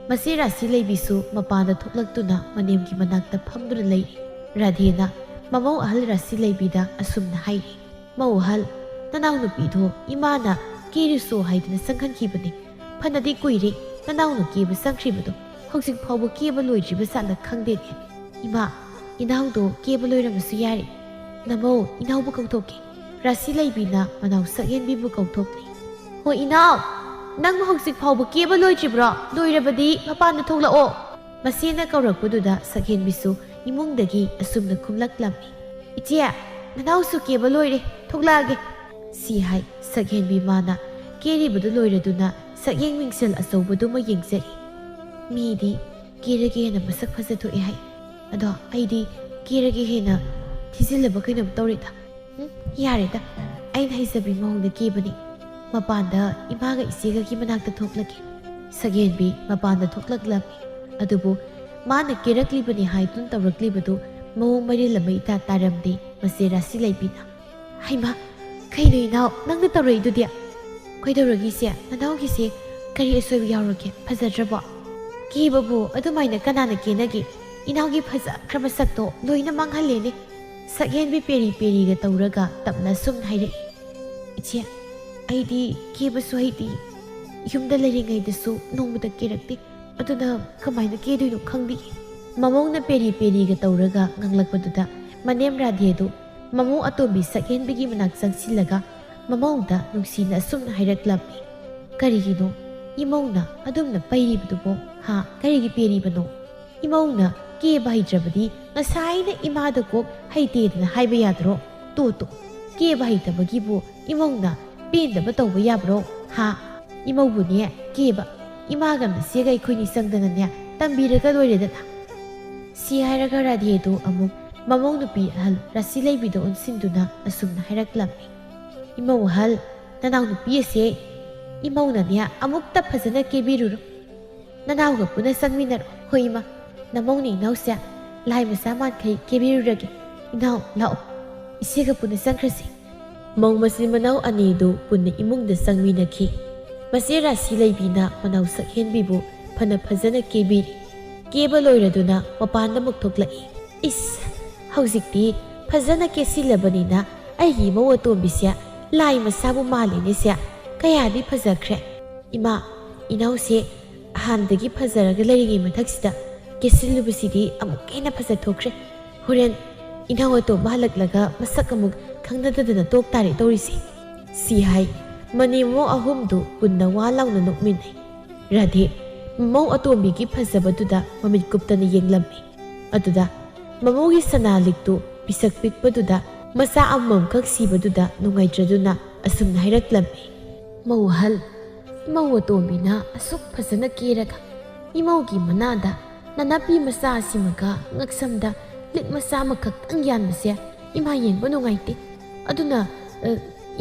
ꯃꯆꯦ ꯔꯥꯁꯤ ꯂꯩꯕꯤꯁꯨ ꯃꯄꯥꯟꯗ ꯊꯣꯛꯂꯛꯇꯨꯅ ꯃꯅꯦꯝꯒꯤ ꯃꯅꯥꯛꯇ ꯐꯝꯗꯨꯅ ꯂꯩꯔꯤ. ꯔꯥꯙꯦꯅ ꯃꯃꯧ ꯑꯍꯜ ꯔꯥꯁꯤ ꯂꯩꯕꯤꯗ ꯑꯁꯨꯝꯅ ꯍꯥꯏꯔꯤ. ꯃꯧ ꯑꯍꯜ, ꯅꯅꯥꯎ ꯅꯨꯄꯤꯗꯣ ꯏꯃꯥꯅ ꯀꯦꯔꯨꯁꯣ ꯍꯥꯏꯗꯨꯅ ꯆꯪꯍꯟꯈꯤꯕꯅꯤ. ꯐꯅꯗꯤ ꯀꯨꯏꯔꯦ ꯅꯅꯥꯎꯅ ꯀꯦꯕ ꯆꯪꯈ꯭ꯔꯤꯕꯗꯣ. ꯍꯧꯖꯤꯛ ꯐꯥꯎꯕ ꯀꯦꯕ ꯂꯣꯏꯗ꯭ꯔꯤꯕ ꯖꯥꯠꯂ ꯈꯪꯗꯦꯅꯦ. ꯏꯃꯥ, ꯏꯅꯥꯎꯗꯣ ꯀꯦꯕ ꯂꯣꯏꯔꯝꯕꯁꯨ ꯌꯥꯔꯦ. ꯅꯃꯧ, ꯏꯅꯥꯎꯕꯨ ꯀꯧꯊꯣꯛꯀꯦ. ꯔꯥꯁꯤ ꯂꯩꯕꯤꯅ ꯃꯅꯥꯎ ꯁꯛꯍꯦꯟꯕꯤꯕꯨ ꯀꯧꯊꯣꯛꯂꯤ. ꯍꯣꯏ ꯏꯅꯥꯎ, ꯅꯪꯕꯨ ꯍꯧꯖꯤꯛ ꯐꯥꯎꯕ ꯀꯦꯕ ꯂꯣꯏꯗ꯭ꯔꯤꯕ꯭ꯔꯣ? ꯂꯣꯏꯔꯕꯗꯤ ꯃꯄꯥꯟꯗ ꯊꯣꯛꯂꯛꯑꯣ. ꯃꯆꯦꯅ ꯀꯧꯔꯛꯄꯗꯨꯗ ꯁꯛꯍꯦꯟꯕꯤꯁꯨ ꯏꯃꯨꯡꯗꯒꯤ ꯑꯁꯨꯝꯅ ꯈꯨꯝꯂꯛꯂꯝꯃꯤ. ꯏꯆꯦ, ꯅꯅꯥꯎꯁꯨ ꯀꯦꯕ ꯂꯣꯏꯔꯦ, ꯊꯣꯛꯂꯛꯑꯒꯦ. ꯁꯤ ꯍꯥꯏ ꯁꯛꯍꯦꯟꯕꯤ ꯃꯥꯅ ꯀꯦꯔꯤꯕꯗꯨ ꯂꯣꯏꯔꯗꯨꯅ ꯁꯛꯌꯦꯡ ꯃꯤꯡꯁꯦꯜ ꯑꯆꯧꯕꯗꯨꯃ ꯌꯦꯡꯖꯔꯤ. ꯃꯤꯗꯤ ꯀꯦꯔꯒꯦ ꯍꯦꯟꯅ ꯃꯁꯛ ꯐꯖꯊꯣꯛꯑꯦ ꯍꯥꯏ. ꯑꯗꯣ ꯑꯩꯗꯤ ꯀꯦꯔꯒꯦ ꯍꯦꯟꯅ ꯊꯤꯖꯤꯜꯂꯕ ꯀꯩꯅꯣꯝ ꯇꯧꯔꯤꯗ. ꯌꯥꯔꯦꯗ, ꯑꯩꯅ ꯍꯩꯖꯕꯤ ꯃꯑꯣꯡꯗ ꯀꯦꯕꯅꯤ. ꯃꯄꯥꯟꯗ ꯏꯃꯥꯒ ꯏꯆꯦꯒꯒꯤ ꯃꯅꯥꯛꯇ ꯊꯣꯛꯂꯒꯦ. ꯁꯛꯍꯦꯟꯕꯤ ꯃꯄꯥꯟꯗ ꯊꯣꯛꯂꯛꯂꯝꯃꯤ. ꯑꯗꯨꯕꯨ ꯃꯥꯅ ꯀꯦꯔꯛꯂꯤꯕꯅꯤ ꯍꯥꯏꯗꯨꯅ ꯇꯧꯔꯛꯂꯤꯕꯗꯨ ꯃꯑꯣꯡ ꯃꯔꯤꯜ ꯑꯃ ꯏꯇꯥ ꯇꯥꯔꯝꯗꯦ ꯃꯆꯦ ꯔꯥꯁꯤ ꯂꯩꯕꯤꯅ. ꯍꯩꯃꯥ, ꯀꯩꯅꯣ ꯏꯅꯥꯎ, ꯅꯪꯅ ꯇꯧꯔꯛꯏꯗꯨꯗꯤ? ꯀꯩꯗꯧꯔꯒꯤꯁꯦ? ꯅꯅꯥꯎꯒꯤꯁꯦ ꯀꯔꯤ ꯑꯁꯣꯏꯕ ꯌꯥꯎꯔꯒꯦ? ꯐꯖꯗ꯭ꯔꯕꯣ? ꯀꯦꯕꯕꯨ ꯑꯗꯨꯃꯥꯏꯅ ꯀꯅꯥꯅ ꯀꯦꯅꯒꯦ? ꯏꯅꯥꯎꯒꯤ ꯐꯖꯈ꯭ꯔꯕ ꯁꯛꯇꯣ ꯂꯣꯏꯅ ꯃꯥꯡꯍꯜꯂꯦꯅꯦ. ꯁꯛꯍꯦꯟꯕꯤ ꯄꯦꯔꯤ ꯄꯦꯔꯤꯒ ꯇꯧꯔꯒ ꯇꯞꯅ ꯁꯨꯝ ꯍꯥꯏꯔꯛꯏ. ꯏꯆꯦ, ꯑꯩꯗꯤ ꯀꯦꯕꯁꯨ ꯍꯩꯇꯦ. ꯌꯨꯝꯗ ꯂꯩꯔꯤꯉꯩꯗꯁꯨ ꯅꯣꯡꯃꯇ ꯀꯦꯔꯛꯇꯦ. ꯑꯗꯨꯅ ꯀꯃꯥꯏꯅ ꯀꯦꯗꯣꯏꯅꯣ ꯈꯪꯗꯦ. ꯃꯃꯧꯅ ꯄꯦꯔꯤ ꯄꯦꯔꯤꯒ ꯇꯧꯔꯒ ꯉꯥꯡꯂꯛꯄꯗꯨꯗ ꯃꯅꯦꯝ ꯔꯥꯙꯦꯗꯨ ꯃꯃꯧ ꯑꯇꯣꯝꯕꯤ ꯁꯛꯍꯦꯟꯕꯤꯒꯤ ꯃꯅꯥꯛ ꯆꯪꯁꯤꯜꯂꯒ ꯃꯃꯧꯗ ꯅꯨꯡꯁꯤꯅ ꯑꯁꯨꯝꯅ ꯍꯥꯏꯔꯛꯂꯝꯃꯤ. ꯀꯔꯤꯒꯤꯅꯣ ꯏꯃꯧꯅ ꯑꯗꯨꯝꯅ ꯄꯩꯔꯤꯕꯗꯨꯕꯣ? ꯀꯔꯤꯒꯤ ꯄꯦꯔꯤꯕꯅꯣ? ꯏꯃꯧꯅ ꯀꯦꯕ ꯍꯩꯇ꯭ꯔꯕꯗꯤ ꯉꯁꯥꯏꯅ ꯏꯃꯥꯗ ꯀꯣꯛ ꯍꯩꯇꯦꯗꯅ ꯍꯥꯏꯕ ꯌꯥꯗ꯭ꯔꯣ? ꯇꯣ ꯀꯦꯕ ꯍꯩꯇꯕꯒꯤꯕꯨ ꯏꯃꯧꯅ ꯄꯦꯟꯗꯕ ꯇꯧꯕ ꯌꯥꯕ꯭ꯔꯣ? ꯏꯃꯧꯕꯨꯅꯦ ꯀꯦꯕ ꯏꯃꯥꯒ ꯃꯆꯦꯒ ꯑꯩꯈꯣꯏꯅꯤ ꯆꯪꯗꯅꯅꯦ ꯇꯝꯕꯤꯔꯒ ꯂꯣꯏꯔꯦꯗꯅ. ꯁꯤ ꯍꯥꯏꯔꯒ ꯔꯥꯙꯦꯗꯨ ꯑꯃꯨꯛ ꯃꯃꯧ ꯅꯨꯄꯤ ꯑꯍꯜ ꯔꯥꯁꯤ ꯂꯩꯕꯤꯗ ꯑꯣꯟꯁꯤꯟꯗꯨꯅ ꯑꯁꯨꯝꯅ ꯍꯥꯏꯔꯛꯂꯝꯃꯤ. ꯏꯃꯧ ꯑꯍꯜ, ꯅꯅꯥꯎ ꯅꯨꯄꯤ ꯑꯁꯦ ꯏꯃꯧꯅꯅꯦ ꯑꯃꯨꯛꯇ ꯐꯖꯅ ꯀꯦꯕꯤꯔꯨꯔꯣ. ꯅꯅꯥꯎꯒ ꯄꯨꯟꯅ ꯆꯪꯃꯤꯟꯅꯔꯣ. ꯍꯣꯏ ꯏꯃꯥ, ꯅꯃꯧꯅ ꯏꯅꯥꯎꯁꯦ ꯂꯥꯏ ꯃꯆꯥ ꯃꯥꯟꯈꯩ ꯀꯦꯕꯤꯔꯨꯔꯒꯦ. ꯏꯅꯥꯎ ꯂꯥꯛꯑꯣ, ꯏꯆꯦꯒ ꯄꯨꯟꯅ ꯆꯪꯈ꯭ꯔꯁꯤ. ꯃꯧ ꯃꯆꯤꯟ ꯃꯅꯥꯎ ꯑꯅꯤꯗꯨ ꯄꯨꯟꯅ ꯏꯃꯨꯡꯗ ꯆꯪꯃꯤꯟꯅꯈꯤ. ꯃꯆꯦ ꯔꯥꯁꯤ ꯂꯩꯕꯤꯅ ꯃꯅꯥꯎ ꯁꯛꯍꯦꯟꯕꯤꯕꯨ ꯐꯅ ꯐꯖꯅ ꯀꯦꯕꯤꯔꯤ꯫ ꯀꯦꯕ ꯂꯣꯏꯔꯗꯨꯅ ꯃꯄꯥꯟꯗ ꯑꯃꯨꯛ ꯊꯣꯛꯂꯛꯏ꯫ ꯏꯁ, ꯍꯧꯖꯤꯛꯇꯤ ꯐꯖꯅ ꯀꯦꯁꯤꯜꯂꯕꯅꯤꯅ ꯑꯩꯒꯤ ꯏꯃꯧ ꯑꯇꯣꯝꯕꯤꯁꯦ ꯂꯥꯏ ꯃꯁꯥꯕꯨ ꯃꯥꯜꯂꯤꯅꯦꯁꯦ, ꯀꯌꯥꯗꯤ ꯐꯖꯈ꯭ꯔꯦ꯫ ꯏꯃꯥ, ꯏꯅꯥꯎꯁꯦ ꯑꯍꯥꯟꯗꯒꯤ ꯐꯖꯔꯒ ꯂꯩꯔꯤꯉꯩ ꯃꯊꯛꯁꯤꯗ ꯀꯦꯁꯤꯜꯂꯨꯕꯁꯤꯗꯤ ꯑꯃꯨꯛ ꯍꯦꯟꯅ ꯐꯖꯊꯣꯛꯈ꯭ꯔꯦ꯫ ꯍꯣꯔꯦꯟ ꯏꯅꯥꯎ ꯑꯇꯣꯝꯕ ꯍꯜꯂꯛꯂꯒ ꯃꯁꯛ ꯑꯃꯨꯛ ꯈꯪꯅꯗꯗꯅ ꯇꯣꯛ ꯇꯥꯔꯦ ꯇꯧꯔꯤꯁꯦ꯫ ꯁꯤ ꯍꯥꯏ ꯃꯅꯦꯝ ꯃꯃꯧ ꯑꯍꯨꯝꯗꯨ ꯄꯨꯟꯅ ꯋꯥ ꯂꯥꯎꯅ ꯅꯣꯛꯃꯤꯟꯅꯩ꯫ ꯔꯥꯙꯦ ꯃꯃꯧ ꯑꯇꯣꯝꯕꯤꯒꯤ ꯐꯖꯕꯗꯨꯗ ꯃꯃꯤꯠ ꯀꯨꯞꯇꯅ ꯌꯦꯡꯂꯝꯃꯤ꯫ ꯑꯗꯨꯗ ꯃꯃꯧꯒꯤ ꯁꯅꯥ ꯂꯤꯛꯇꯨ ꯄꯤꯁꯛ ꯄꯤꯛꯄꯗꯨꯗ ꯃꯆꯥ ꯑꯃꯃꯝꯈꯛ ꯁꯤꯕꯗꯨꯗ ꯅꯨꯡꯉꯥꯏꯇ꯭ꯔꯗꯨꯅ ꯑꯁꯨꯝꯅ ꯍꯥꯏꯔꯛꯂꯝꯃꯤ꯫ ꯃꯧ ꯑꯍꯜ, ꯏꯃꯧ ꯑꯇꯣꯝꯕꯤꯅ ꯑꯁꯨꯛ ꯐꯖꯅ ꯀꯦꯔꯒ ꯏꯃꯧꯒꯤ ꯃꯅꯥꯗ ꯅꯅꯥꯄꯤ ꯃꯆꯥ ꯑꯁꯤꯃꯒ ꯉꯛꯁꯝꯗ ꯂꯤꯛ ꯃꯆꯥ ꯑꯃꯈꯛꯇꯪ ꯌꯥꯟꯕꯁꯦ ꯏꯃꯥ ꯌꯦꯡꯕ ꯅꯨꯡꯉꯥꯏꯇꯦ꯫ ꯑꯗꯨꯅ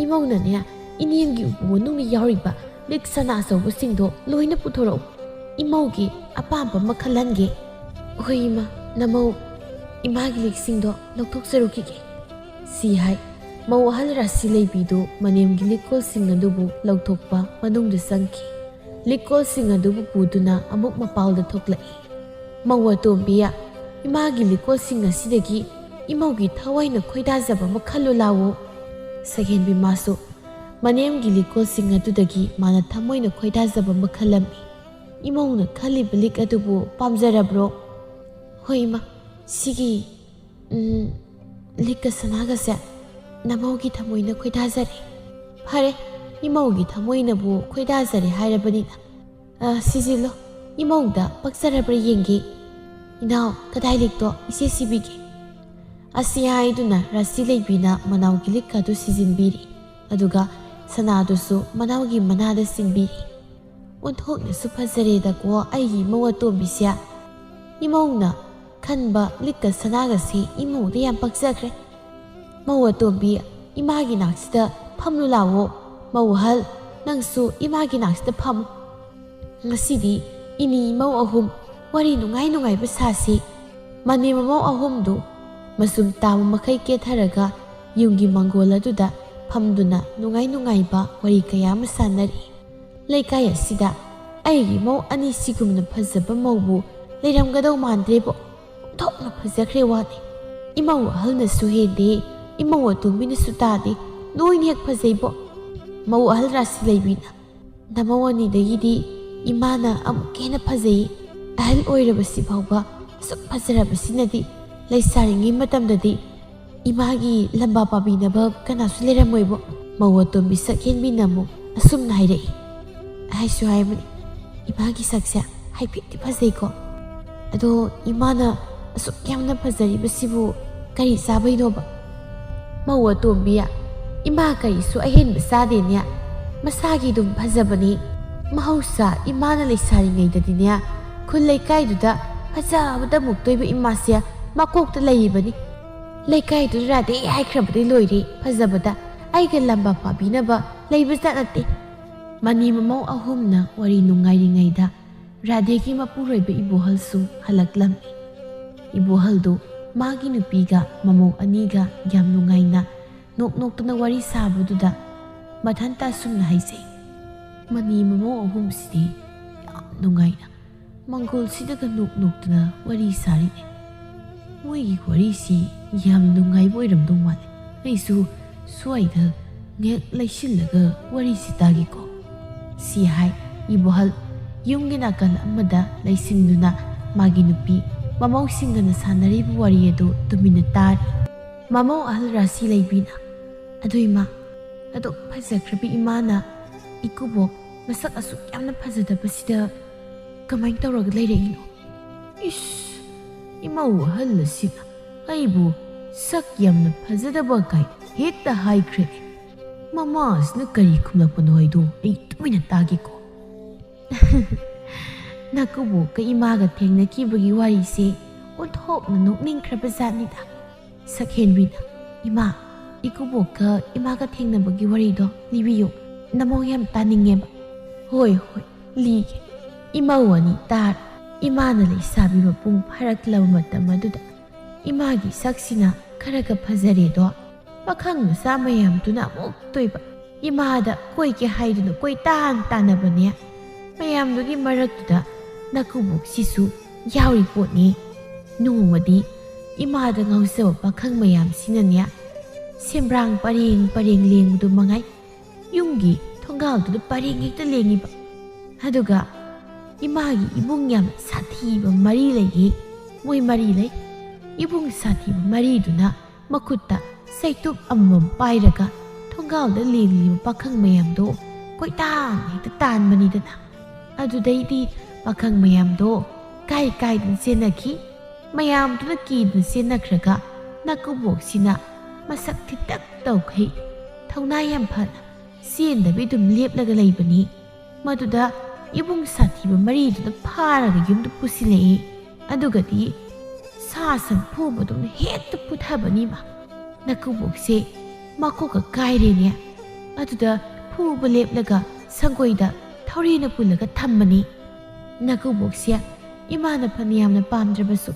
ꯏꯃꯧꯅꯅꯦ ꯏꯅꯦꯝꯒꯤ ꯎꯄꯨ ꯃꯅꯨꯡꯗ ꯌꯥꯎꯔꯤꯕ ꯂꯤꯛ ꯁꯅꯥ ꯑꯆꯧꯕꯁꯤꯡꯗꯣ ꯂꯣꯏꯅ ꯄꯨꯊꯣꯔꯛꯎ, ꯏꯃꯧꯒꯤ ꯑꯄꯥꯝꯕ ꯑꯃ ꯈꯜꯍꯟꯒꯦ꯫ ꯍꯣꯏ ꯏꯃꯥ, ꯅꯃꯧ ꯏꯃꯥꯒꯤ ꯂꯤꯛꯁꯤꯡꯗꯣ ꯂꯧꯊꯣꯛꯆꯔꯨꯈꯤꯒꯦ꯫ ꯁꯤ ꯍꯥꯏ ꯃꯧ ꯑꯍꯜ ꯔꯥꯁꯤ ꯂꯩꯕꯤꯗꯨ ꯃꯅꯦꯝꯒꯤ ꯂꯤꯛꯀꯣꯜꯁꯤꯡ ꯑꯗꯨꯕꯨ ꯂꯧꯊꯣꯛꯄ ꯃꯅꯨꯡꯗ ꯆꯪꯈꯤ꯫ ꯂꯤꯛꯀꯣꯜꯁꯤꯡ ꯑꯗꯨꯕꯨ ꯄꯨꯗꯨꯅ ꯑꯃꯨꯛ ꯃꯄꯥꯜꯗ ꯊꯣꯛꯂꯛꯏ꯫ ꯃꯧ ꯑꯇꯣꯝꯕꯤ, ꯏꯃꯥꯒꯤ ꯂꯤꯛꯀꯣꯜꯁꯤꯡ ꯑꯁꯤꯗꯒꯤ ꯏꯃꯧꯒꯤ ꯊꯋꯥꯏꯅ ꯈꯣꯏꯗꯥꯖꯕ ꯑꯃ ꯈꯜꯂꯨ ꯂꯥꯎꯑꯣ꯫ ꯁꯛꯍꯦꯟꯕꯤ ꯃꯥꯁꯨ ꯃꯅꯦꯝꯒꯤ ꯂꯤꯛꯀꯣꯜꯁꯤꯡ ꯑꯗꯨꯗꯒꯤ ꯃꯥꯅ ꯊꯃꯣꯏꯅ ꯈꯣꯏꯗꯥꯖꯕ ꯑꯃ ꯈꯜꯂꯝꯃꯤ꯫ ꯏꯃꯧꯅ ꯈꯜꯂꯤꯕ ꯂꯤꯛ ꯑꯗꯨꯕꯨ ꯄꯥꯝꯖꯔꯕ꯭ꯔꯣ? ꯍꯣꯏ ꯏꯃꯥ, ꯁꯤꯒꯤ ꯂꯤꯛꯀ ꯁꯅꯥꯒꯁꯦ ꯅꯃꯧꯒꯤ ꯊꯃꯣꯏꯅ ꯈꯣꯏꯗꯥꯖꯔꯦ꯫ ꯐꯔꯦ, ꯏꯃꯧꯒꯤ ꯊꯃꯣꯏꯅꯕꯨ ꯈꯣꯏꯗꯥꯖꯔꯦ ꯍꯥꯏꯔꯕꯅꯤꯅ ꯁꯤꯖꯤꯜꯂꯣ, ꯏꯃꯧꯗ ꯄꯛꯆꯔꯕ꯭ꯔꯥ ꯌꯦꯡꯒꯦ꯫ ꯏꯅꯥꯎ, ꯀꯗꯥꯏ ꯂꯤꯛꯇꯣ ꯏꯆꯦ ꯁꯤꯕꯤꯒꯦ꯫ ꯑꯁꯤ ꯍꯥꯏꯗꯨꯅ ꯔꯥꯁꯤ ꯂꯩꯕꯤꯅ ꯃꯅꯥꯎꯒꯤ ꯂꯤꯛ ꯑꯗꯨ ꯁꯤꯖꯤꯟꯕꯤꯔꯤ꯫ ꯑꯗꯨꯒ ꯁꯅꯥꯗꯨꯁꯨ ꯃꯅꯥꯎꯒꯤ ꯃꯅꯥꯗ ꯁꯤꯟꯕꯤꯔꯤ꯫ ꯑꯣꯟꯊꯣꯛꯅꯁꯨ ꯐꯖꯔꯦꯗꯀꯣ ꯑꯩꯒꯤ ꯏꯃꯧ ꯑꯇꯣꯝꯕꯤꯁꯦ꯫ ꯏꯃꯧꯅ ꯈꯟꯕ ꯂꯤꯛꯀ ꯁꯅꯥꯒꯁꯤ ꯏꯃꯧꯗ ꯌꯥꯝ ꯄꯛꯆꯈ꯭ꯔꯦ꯫ ꯃꯧ ꯑꯇꯣꯝꯕꯤ, ꯏꯃꯥꯒꯤ ꯅꯥꯛꯁꯤꯗ ꯐꯝꯂꯨ ꯂꯥꯎꯑꯣ꯫ ꯃꯧ ꯑꯍꯜ, ꯅꯪꯁꯨ ꯏꯃꯥꯒꯤ ꯅꯥꯛꯁꯤꯗ ꯐꯝꯃꯨ꯫ ꯉꯁꯤꯗꯤ ꯏꯅꯤ ꯏꯃꯧ ꯑꯍꯨꯝ ꯋꯥꯔꯤ ꯅꯨꯡꯉꯥꯏ ꯅꯨꯡꯉꯥꯏꯕ ꯁꯥꯁꯤ꯫ ꯃꯅꯦꯝ ꯃꯃꯧ ꯑꯍꯨꯝꯗꯨ ꯃꯁꯨꯝ ꯇꯥꯕ ꯃꯈꯩ ꯀꯦꯊꯔꯒ ꯌꯨꯝꯒꯤ ꯃꯥꯡꯒꯣꯜ ꯑꯗꯨꯗ ꯐꯝꯗꯨꯅ ꯅꯨꯡꯉꯥꯏ ꯅꯨꯡꯉꯥꯏꯕ ꯋꯥꯔꯤ ꯀꯌꯥ ꯑꯃ ꯁꯥꯟꯅꯔꯤ꯫ ꯂꯩꯀꯥꯏ ꯑꯁꯤꯗ ꯑꯩꯒꯤ ꯃꯧ ꯑꯅꯤꯁꯤꯒꯨꯝꯅ ꯐꯖꯕ ꯃꯧꯕꯨ ꯂꯩꯔꯝꯒꯗꯧ ꯃꯥꯟꯗ꯭ꯔꯦꯕꯣ, ꯑꯣꯟꯊꯣꯛꯅ ꯐꯖꯈ꯭ꯔꯦ ꯋꯥꯅꯤ꯫ ꯏꯃꯧ ꯑꯍꯜꯅꯁꯨ ꯍꯦꯟꯗꯦ, ꯏꯃꯧ ꯑꯇꯣꯝꯕꯤꯅꯁꯨ ꯇꯥꯗꯦ, ꯅꯣꯏꯅ ꯍꯦꯛ ꯐꯖꯩꯕꯣ꯫ ꯃꯧ ꯑꯍꯜ ꯔꯥꯁꯤ ꯂꯩꯕꯤꯅ ꯅꯃꯧ ꯑꯅꯤꯗꯒꯤꯗꯤ ꯏꯃꯥꯅ ꯑꯃꯨꯛ ꯍꯦꯟꯅ ꯐꯖꯩ꯫ ꯑꯍꯜ ꯑꯣꯏꯔꯕꯁꯤ ꯐꯥꯎꯕ ꯑꯁꯨꯛ ꯐꯖꯔꯕꯁꯤꯅꯗꯤ ꯂꯩꯁꯥꯔꯤꯉꯩ ꯃꯇꯝꯗꯗꯤ ꯏꯃꯥꯒꯤ ꯂꯝꯕꯥ ꯄꯥꯕꯤꯅꯕ ꯀꯅꯥꯁꯨ ꯂꯩꯔꯝꯃꯣꯏꯕꯣ꯫ ꯃꯧ ꯑꯇꯣꯝꯕꯤ ꯁꯛꯍꯦꯟꯕꯤꯅ ꯑꯃꯨꯛ ꯑꯁꯨꯝꯅ ꯍꯥꯏꯔꯛꯏ꯫ ꯍꯥꯏꯁꯨ ꯍꯥꯏꯕꯅꯤ, ꯏꯃꯥꯒꯤ ꯁꯛꯁꯦ ꯍꯥꯏꯐꯦꯠꯇꯤ ꯐꯖꯩꯀꯣ꯫ ꯑꯗꯣ ꯏꯃꯥꯅ ꯑꯁꯨꯛ ꯌꯥꯝꯅ ꯐꯖꯔꯤꯕꯁꯤꯕꯨ ꯀꯔꯤ ꯆꯥꯕꯩꯅꯣꯕ? ꯃꯧ ꯑꯇꯣꯝꯕꯤ, ꯏꯃꯥ ꯀꯔꯤꯁꯨ ꯑꯍꯦꯟꯕ ꯆꯥꯗꯦꯅꯦ, ꯃꯁꯥꯒꯤ ꯑꯗꯨꯝ ꯐꯖꯕꯅꯤ꯫ ꯃꯍꯧꯁꯥ ꯏꯃꯥꯅ ꯂꯩꯁꯥꯔꯤꯉꯩꯗꯗꯤꯅꯦ ꯈꯨꯜ ꯂꯩꯀꯥꯏꯗꯨꯗ ꯐꯖꯕꯗ ꯃꯨꯛꯇꯣꯏꯕ ꯏꯃꯥꯁꯦ ꯃꯀꯣꯛꯇ ꯂꯩꯔꯤꯕꯅꯤ꯫ ꯂꯩꯀꯥꯏꯗꯨꯗ ꯔꯥꯙꯦ ꯍꯥꯏꯈ꯭ꯔꯕꯗꯤ ꯂꯣꯏꯔꯦ ꯐꯖꯕꯗ, ꯑꯩꯒ ꯂꯝꯕꯥ ꯄꯥꯕꯤꯅꯕ ꯂꯩꯕꯖꯥꯠ ꯅꯠꯇꯦ꯫ ꯃꯅꯤ ꯃꯃꯧ ꯑꯍꯨꯝꯅ ꯋꯥꯔꯤ ꯅꯨꯡꯉꯥꯏꯔꯤꯉꯩꯗ ꯔꯥꯙꯦꯒꯤ ꯃꯄꯨꯔꯣꯏꯕ ꯏꯕꯣꯍꯜꯁꯨ ꯍꯜꯂꯛꯂꯝꯃꯤ꯫ ꯏꯕꯣꯍꯜꯗꯨ ꯃꯥꯒꯤ ꯅꯨꯄꯤꯒ ꯃꯃꯧ ꯑꯅꯤꯒ ꯌꯥꯝ ꯅꯨꯡꯉꯥꯏꯅ ꯅꯣꯛ ꯅꯣꯛꯇꯅ ꯋꯥꯔꯤ ꯁꯥꯕꯗꯨꯗ ꯃꯊꯟꯇ ꯑꯁꯨꯝꯅ ꯍꯥꯏꯖꯩ꯫ ꯃꯅꯤ ꯃꯃꯧ ꯑꯍꯨꯝꯁꯤꯗꯤ ꯌꯥꯝ ꯅꯨꯡꯉꯥꯏꯅ ꯃꯥꯡꯒꯣꯜꯁꯤꯗꯒ ꯅꯣꯛ ꯅꯣꯛꯇꯅ ꯋꯥꯔꯤ ꯁꯥꯔꯤꯅꯦ꯫ ꯃꯣꯏꯒꯤ ꯋꯥꯔꯤꯁꯤ ꯌꯥꯝ ꯅꯨꯡꯉꯥꯏꯕ ꯑꯣꯏꯔꯝꯗꯧ ꯃꯥꯜꯂꯦ꯫ ꯑꯩꯁꯨ ꯁ꯭ꯋꯥꯏꯗ ꯉꯦꯛ ꯂꯩꯁꯤꯜꯂꯒ ꯋꯥꯔꯤꯁꯤ ꯇꯥꯒꯦꯀꯣ꯫ ꯁꯤ ꯍꯥꯏ ꯏꯕꯣꯍꯜ ꯌꯨꯝꯒꯤ ꯅꯥꯀꯜ ꯑꯃꯗ ꯂꯩꯁꯤꯟꯗꯨꯅ ꯃꯥꯒꯤ ꯅꯨꯄꯤ ꯃꯃꯧꯁꯤꯡꯒꯅ ꯁꯥꯟꯅꯔꯤꯕ ꯋꯥꯔꯤ ꯑꯗꯨ ꯇꯨꯃꯤꯟꯅ ꯇꯥꯔꯤ꯫ ꯃꯃꯧ ꯑꯍꯜ ꯔꯥꯁꯤ ꯂꯩꯕꯤꯅ ꯑꯗꯨ ꯏꯃꯥ, ꯑꯗꯨꯛ ꯐꯖꯈ꯭ꯔꯕꯤ ꯏꯃꯥꯅ ꯏꯀꯨꯕꯣꯛ ꯃꯁꯛ ꯑꯁꯨꯛ ꯌꯥꯝꯅ ꯐꯖꯗꯕꯁꯤꯗ ꯀꯃꯥꯏꯅ ꯇꯧꯔꯒ ꯂꯩꯔꯛꯏꯅꯣ? ꯏꯁ, ꯏꯃꯧ ꯑꯍꯜ ꯑꯁꯤꯅ ꯑꯩꯕꯨ ꯁꯛ ꯌꯥꯝꯅ ꯐꯖꯗꯕ ꯀꯥꯏ ꯍꯦꯛꯇ ꯍꯥꯏꯈ꯭ꯔꯦꯅꯦ꯫ ꯃꯃꯥꯁꯤꯅ ꯀꯔꯤ ꯈꯨꯝꯂꯛꯄꯅꯣ ꯍꯥꯏꯗꯣ ꯑꯩ ꯇꯨꯃꯤꯟꯅ ꯇꯥꯒꯦꯀꯣ꯫ ꯅꯀꯨꯕꯣꯛꯀ ꯏꯃꯥꯒ ꯊꯦꯡꯅꯈꯤꯕꯒꯤ ꯋꯥꯔꯤꯁꯦ ꯑꯣꯟꯊꯣꯛꯅ ꯅꯣꯛꯅꯤꯡꯈ꯭ꯔꯕ ꯖꯥꯠꯅꯤꯗ꯫ ꯁꯛꯍꯦꯟꯕꯤꯅ ꯏꯃꯥ, ꯏꯀꯨꯕꯣꯛꯀ ꯏꯃꯥꯒ ꯊꯦꯡꯅꯕꯒꯤ ꯋꯥꯔꯤꯗꯣ ꯂꯤꯕꯤꯌꯨ, ꯅꯃꯧ ꯌꯥꯝ ꯇꯥꯅꯤꯡꯉꯦꯕ꯫ ꯍꯣꯏ ꯍꯣꯏ ꯂꯤꯒꯦ꯫ ꯏꯃꯧ ꯑꯅꯤ ꯇꯥꯔ ꯏꯃꯥꯅ ꯂꯩꯁꯥꯕꯤ ꯃꯄꯨꯡ ꯐꯥꯔꯛꯂꯕ ꯃꯇꯝ ꯑꯗꯨꯗ ꯏꯃꯥꯒꯤ ꯁꯛꯁꯤꯅ ꯈꯔꯒ ꯐꯖꯔꯦꯗꯣ ꯄꯥꯈꯪ ꯃꯆꯥ ꯃꯌꯥꯝꯗꯨꯅ ꯑꯃꯨꯛ ꯇꯣꯏꯕ ꯏꯃꯥꯗ ꯀꯣꯏꯒꯦ ꯍꯥꯏꯗꯨꯅ ꯀꯣꯏ ꯇꯥꯟꯅꯕꯅꯦ ꯃꯌꯥꯝꯗꯨꯒꯤ ꯃꯔꯛꯇꯨꯗ ꯅꯀꯨꯕꯣꯛꯁꯤꯁꯨ ꯌꯥꯎꯔꯤ ꯄꯣꯠꯅꯤ ꯅꯣꯡꯃꯗꯤ ꯏꯃꯥꯗ ꯉꯥꯎꯖꯕ ꯄꯥꯈꯪ ꯃꯌꯥꯝꯁꯤꯅꯅꯦ ꯁꯦꯝꯕ꯭ꯔꯥꯡ ꯄꯔꯦꯡ ꯂꯦꯡꯕꯗꯨ ꯃꯉꯥꯏ ꯌꯨꯝꯒꯤ ꯊꯣꯡꯒꯥꯜꯗꯨꯗ ꯄꯔꯦꯡ ꯍꯦꯛꯇ ꯂꯦꯡꯉꯤꯕ ꯑꯗꯨꯒ ꯏꯃꯥꯒꯤ ꯏꯕꯨꯡ ꯌꯥꯝ ꯁꯥꯊꯤꯕ ꯃꯔꯤ ꯂꯩꯌꯦ ꯃꯣꯏ ꯃꯔꯤ ꯂꯩ ꯏꯕꯨꯡ ꯁꯥꯊꯤꯕ ꯃꯔꯤꯗꯨꯅ ꯃꯈꯨꯠꯇ ꯁꯩꯇꯨꯞ ꯑꯃꯃꯝ ꯄꯥꯏꯔꯒ ꯊꯣꯡꯒꯥꯜꯗ ꯂꯦꯡꯂꯤꯕ ꯄꯥꯈꯪ ꯃꯌꯥꯝꯗꯣ ꯀꯣꯏꯇꯥꯟ ꯍꯦꯛꯇ ꯇꯥꯟꯕꯅꯤꯗꯅ ꯑꯗꯨꯗꯩꯗꯤ ꯄꯥꯈꯪ ꯃꯌꯥꯝꯗꯣ ꯀꯥꯏꯗꯅ ꯆꯦꯟꯅꯈꯤ ꯃꯌꯥꯝꯗꯨꯅ ꯀꯤꯗꯨꯅ ꯆꯦꯟꯅꯈ꯭ꯔꯒ ꯅꯀꯨꯕꯣꯛꯁꯤꯅ ꯃꯁꯛ ꯊꯤꯇꯛ ꯇꯧꯈꯩ ꯊꯧꯅꯥ ꯌꯥꯝ ꯐꯅ ꯆꯦꯟꯗꯕꯤ ꯑꯗꯨꯝ ꯂꯦꯞꯂꯒ ꯂꯩꯕꯅꯤ ꯃꯗꯨꯗ ꯏꯕꯨꯡ ꯁꯥꯊꯤꯕ ꯃꯔꯤꯗꯨꯅ ꯐꯥꯔꯒ ꯌꯨꯝꯗ ꯄꯨꯁꯤꯜꯂꯛꯏ ꯑꯗꯨꯒꯗꯤ ꯁꯥ ꯁꯟ ꯐꯨꯕꯗꯧꯅ ꯍꯦꯛꯇ ꯐꯨꯊꯕꯅꯤꯃ ꯅꯀꯨꯕꯣꯛꯁꯦ ꯃꯀꯣꯛꯀ ꯀꯥꯏꯔꯦꯅꯦ ꯑꯗꯨꯗ ꯐꯨꯕ ꯂꯦꯞꯂꯒ ꯁꯪꯒꯣꯏꯗ ꯊꯧꯔꯤꯅ ꯄꯨꯜꯂꯒ ꯊꯝꯕꯅꯤ ꯅꯀꯨꯕꯣꯛꯁꯦ ꯏꯃꯥꯅ ꯐꯅ ꯌꯥꯝꯅ ꯄꯥꯝꯗ꯭ꯔꯕꯁꯨ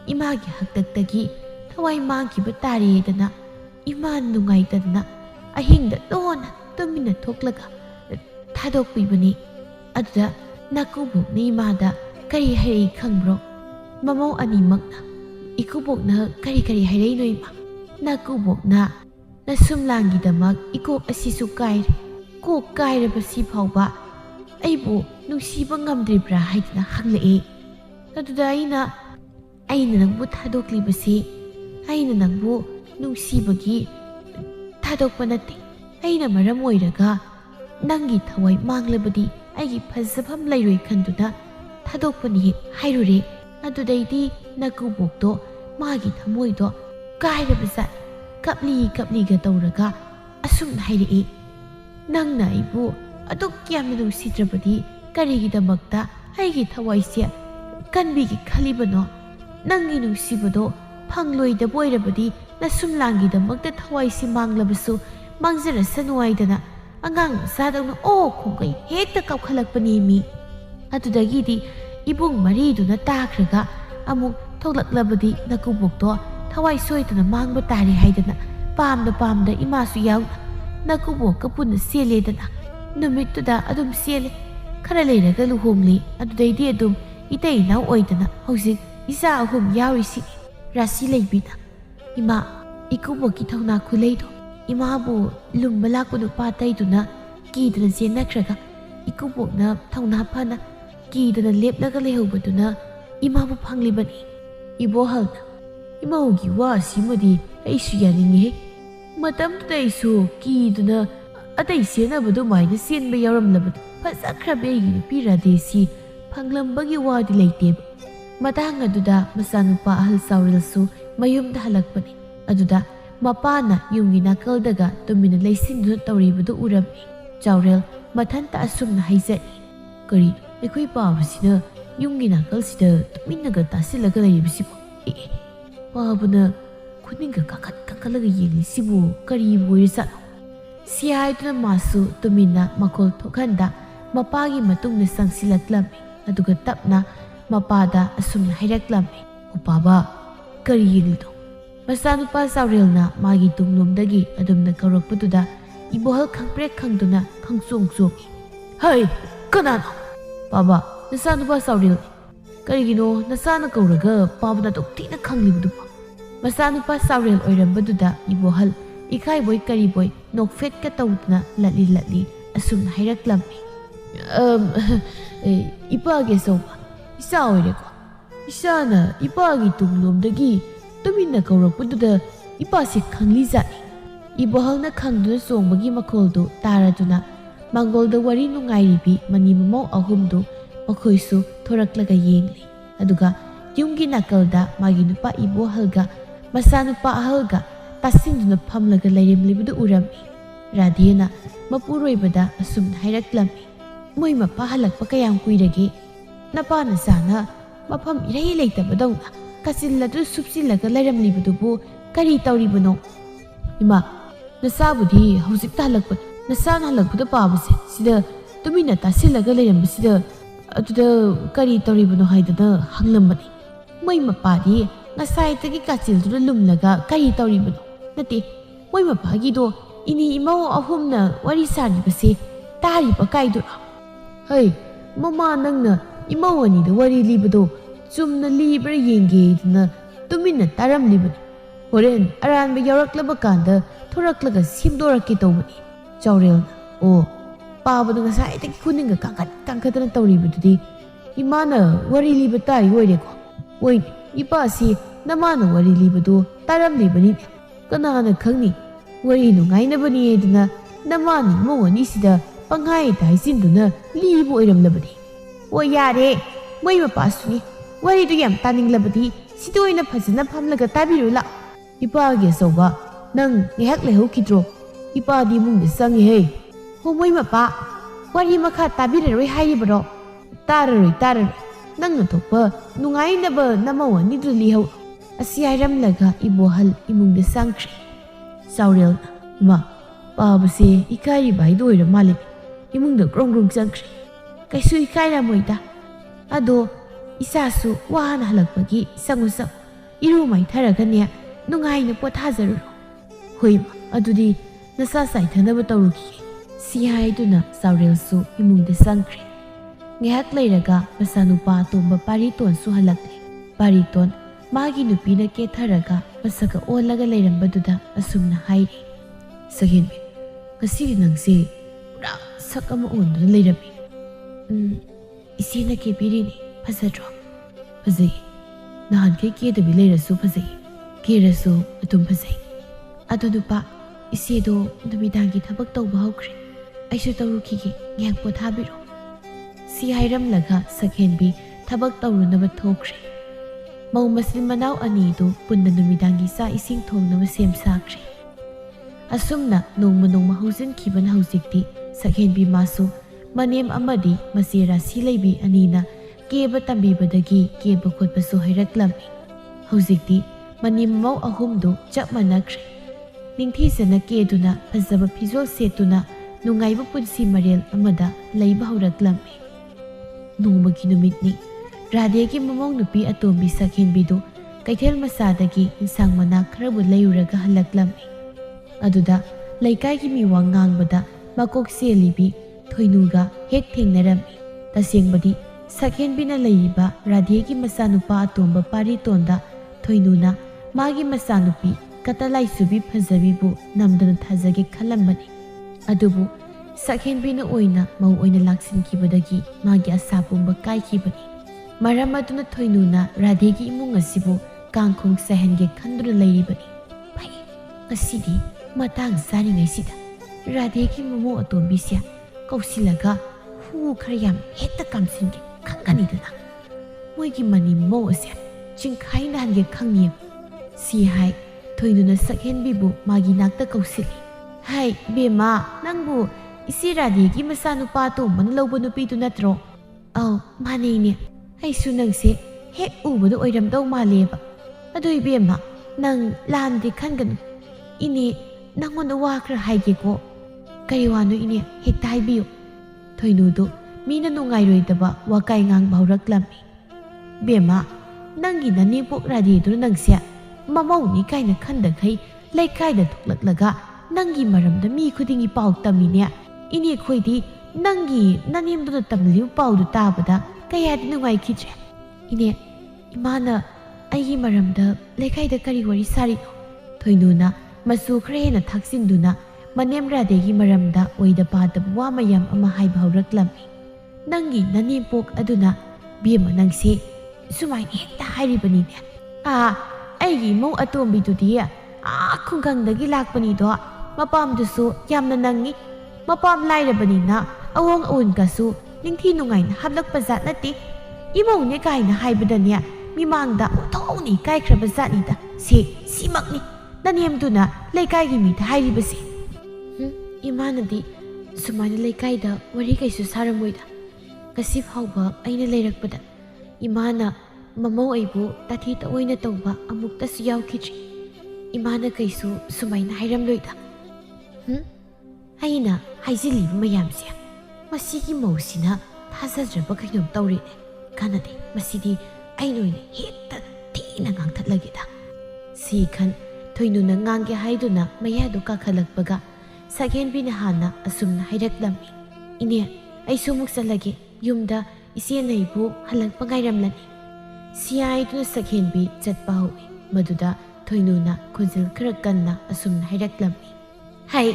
이마기 학덕덕이 thawai mangkiba tariyedana ima nungaitadana ahingda dona tumina thoklaga thadokpibani aduda nakubokna imada kari hairei khangbro mamau animakna ikubokna kari hairei noima nakubokna nasumlangi damak ikok asisu kaire kok kairabasi phawba aibu nungsiba ngamdribra haidna hanglae aduda aina nangbu thadoklibasi aina nangbu nungsibagi thadokpa nate aina maram oiraga nangi thawai manglabadi aigi phazabam lairoi khanduna thadokpani hairure adudaidi nakubokto magi thamoido kairabasa kapli ga tawraga asum hairei nangna aibu aduk kyamna nungsidrabadi karigidamakta aigi thawaise kanbigi khalibano nangi nungsibado phangloida boirabadi nasumlangi damakta thawaisi manglabasu mangjarasan waidana angang sadawna o khongai hekta kapkhalakpani mi adudagidi ibung mariduna takhraga amuk thoklaklabadi nakubokto thawai soitana mangba tari haidana pamda imasu yaw nakubok kapuna seledana numittuda adum sele khara leiraga luhongli adudaidi adum itei naw oidana hojik isa ahum yawisi rasi leibina ima ikuboki thawna khuleido ima bu lumbala kudu pataiduna kidana jenakhraga ikubokna thawna phana kidana leplaga lehobaduna ima bu phanglibani ibohalna imaugi wa simadi aisu yaninge matam taisu kiduna atai senabadu maina senba yaramlabadu fasakhrabe yi piradesi phanglambagi wadi leite matang aduda masanupa ahal sawrilsu mayumda halakpani aduda mapana yungi nakaldaga tumina leisindu tawribadu urami chawrel mathanta asumna haizani kari ekoi pabasina yungi nakalsida tuminaga tasilaga leibisibu pabana kuninga kakalaga yelisibu kari boirisa siaiduna masu tumina makol thokhanda mapagi matungna sangsilaklami aduga tapna mapada asumna hairaklammi upaba kari yelido masanupa sawrelna magi tunglomdagi adumna kaurakpaduda ibohal khangprek khangduna khangchong hai kanano baba nasanupa sawrel karigino nasana kauraga pabna doktina khanglibdu masanupa sawrel oirambaduda ibohal ikai boy kari boy nokfet ka tawdna latli asumna hairaklammi ipage soba isa oireko isana ipagi tunglomdagi tumina kaurakpaduda ipase khangli jani ibohalna khangduna songbagi makholdu taraduna mangolda wari nungairibi mani mamau ahumdu makhoisu thoraklaga yengli aduga yumgi nakalda magi nupa ibohalga masanupa ahalga tasinduna phamlaga lairemlibudu urami radhena mapuroibada asum hairaklammi moi mapa halakpa kayam kuirage napana sana mafam irei leitabadawna kasilladu subsilaga lairamlibudubu kari tawribano ima nasabudi hojik talakpa nasana halakpada pabase sida tumina tasilaga lairambasida aduda kari tawribano haidana hanglambani moi mapadi ngasai tagi kasildu lumlaga kari tawribano nati moi mapagi do Ini imau ahumna wari saribase tariba kaidura. Hey, mama nangna imau anida wari libado chumna libra yengedna tumina taram libani. Horen aranba yaraklaba kanda thoraklaga simdorakki tawbani. Chaurelna o paabadu ngasai kuninga kankatana tawribadudi imana wari liba tari oireko. Oine ipasi namana wari libado taram libani. Kanana khangni wari nungainabani edna namani mawani sida pangai daisinduna libu oiramlabani. O yare moi mapasuni wari du yam taninglabadi sidoina phajana phamlaga tabirula. Ipagi soba nang ngehak lehokidro. Ipadi mungde sangi hey. Ho moi mapa wari makha tabiraroi haibaro. Tararoi nang natokpa nungainaba namawani du lihau. Asi hairamlaga ibohal imungde sangkre. Saurel ma paabase ikari bai doira malik imungda grong sangkre. Kaisu ikaira moida. Ado isasu wahana halakpagi sangusa iru mai tharaganya nungaina pothajaruro. Hoima adudi nasa saithanaba tawruki. Si haiduna Saurelsu imungde sangkre. Ngehak leiraga masanupa tomba Pariton su halakle. Pariton magi nupina ketharaga masaka olaga leirambaduda asumna hairi. Sakhenbi kasiri nangse pura sakama onduna leirami. Isina kebirini phajadro. Phajai nahan kai kedabi leirasu phajai. Kerasu atum phajai. Ado nupa isedo numidangi thabak tawba hokre. Aisu tawrukigi ngehak pothabiro. Si hairamlaga Sakhenbi thabak tawrunaba thokre. Mau masil manau anidu punna numidangi sa ising thongnaba sem sakre. Asumna nongma hausin kiban hauzikti Sakhenbi masu manem amadi masira silaibi anina keba tambibadagi keba khotbasu hairaklammi. Hauzikti manem mau ahumdu chap manakre. Ningthisana keduna phajaba phijol setuna nungaiba punsi marel amada leiba hauraklammi. Nongmagi numitni Radheki mamong nupi atombi Sakhenbidu kaithel masadagi insang mana kharabu leuraga halaklammi. Aduda laikai miwa ngangbada makok selibi thoinuga hek thengnarami. Tasengbadi Sakhenbina leiba Radheki masanupa atomba Paritonda thoinuna magi masanupi katalai subi phajabibu namdana thajage khalambani. Adubu Sakhenbina oina mau oina laksinkhibadagi magi asapumba kaikhibani. Maram aduna thoinuna Radheki imung asibu kangkhong sahenge khanduna leiribani. Pai ngasidi matang sari ngaisida Radheki mamo atombisya kausilaga hu kharyam hekta kamsinge khangkanidana. Moigi mani mo asya chingkhaina hange khangni. Si hai thoinuna Sakhenbibu magi nakta kausili. Hai bema nangbu isi Radheki masanupa atombana lawba nupidu natro. Aw manene. Aisu nangse hek ubadu oiramdaw maleba. Ado ibema nang landi khanganu. Ini nangon wakra haigeko. Kariwano ini hekta haibiyo. Thoinudu mina nungairoidaba wakai ngang bauraklammi. Bema nangi nanipok Radhedu nangse mamawni kaina khandagai laikhaida thuklaklaga nangi maramda mi khudingi pau tamine. Ini khoidi nangi nanemduna tamliu paudu tabada kaya nungai khidre. Ine imana aigi maramda lekhaida kari wari sarino. Thoinuna masu khrena thaksinduna manem Radhegi maramda oida padab wa mayam ama haiba hauraklammi. Nangi nanempok aduna bema nangse sumai hekta hairibanine. Aigi mau atombidudi khungkangdagi lakpanido mapamdusu yamna nangi. Mapam lairabanina awang awun kasu ningthi nungaina hablakpa zat nati. Imawne kaina haibadanya mimangda uthawni kaikhraba zatnida se simakni nanemduna leikaigi mita hairibase. Imanadi sumaina leikaida wari kaisu saramoida. Kasi fawba aina leirakpada imana mamaw aibu tathi taoina tawba amuktasu yawkhidri. Imana kaisu sumaina hairamloida. Aina haiziliba mayamse masigi mausina thajajraba kainom tawrene. Kanade masidi ainoina hekta thina ngangthatlageda. Si khan thoinuna ngange haiduna mayadu kakhalakpaga ꯁꯛꯍꯦꯟꯕꯤꯅ ꯍꯥꯟꯅ ꯑꯁꯨꯝꯅ ꯍꯥꯏꯔꯛꯂꯝꯃꯤ꯫ ꯏꯅꯦ, ꯑꯩꯁꯨ ꯑꯃꯨꯛ ꯆꯠꯂꯒꯦ, ꯌꯨꯝꯗ ꯏꯆꯦꯅꯩꯕꯨ ꯍꯜꯂꯛꯄ ꯉꯥꯏꯔꯝꯂꯅꯤ꯫ ꯁꯤꯌꯥꯏꯗꯨꯅ ꯁꯛꯍꯦꯟꯕꯤ ꯆꯠꯄ ꯍꯧꯏ꯫ ꯃꯗꯨꯗ ꯊꯣꯏꯅꯨꯅ ꯈꯣꯟꯖꯦꯜ ꯈꯔ ꯀꯟꯅ ꯑꯁꯨꯝꯅ ꯍꯥꯏꯔꯛꯂꯝꯃꯤ꯫ ꯍꯩ,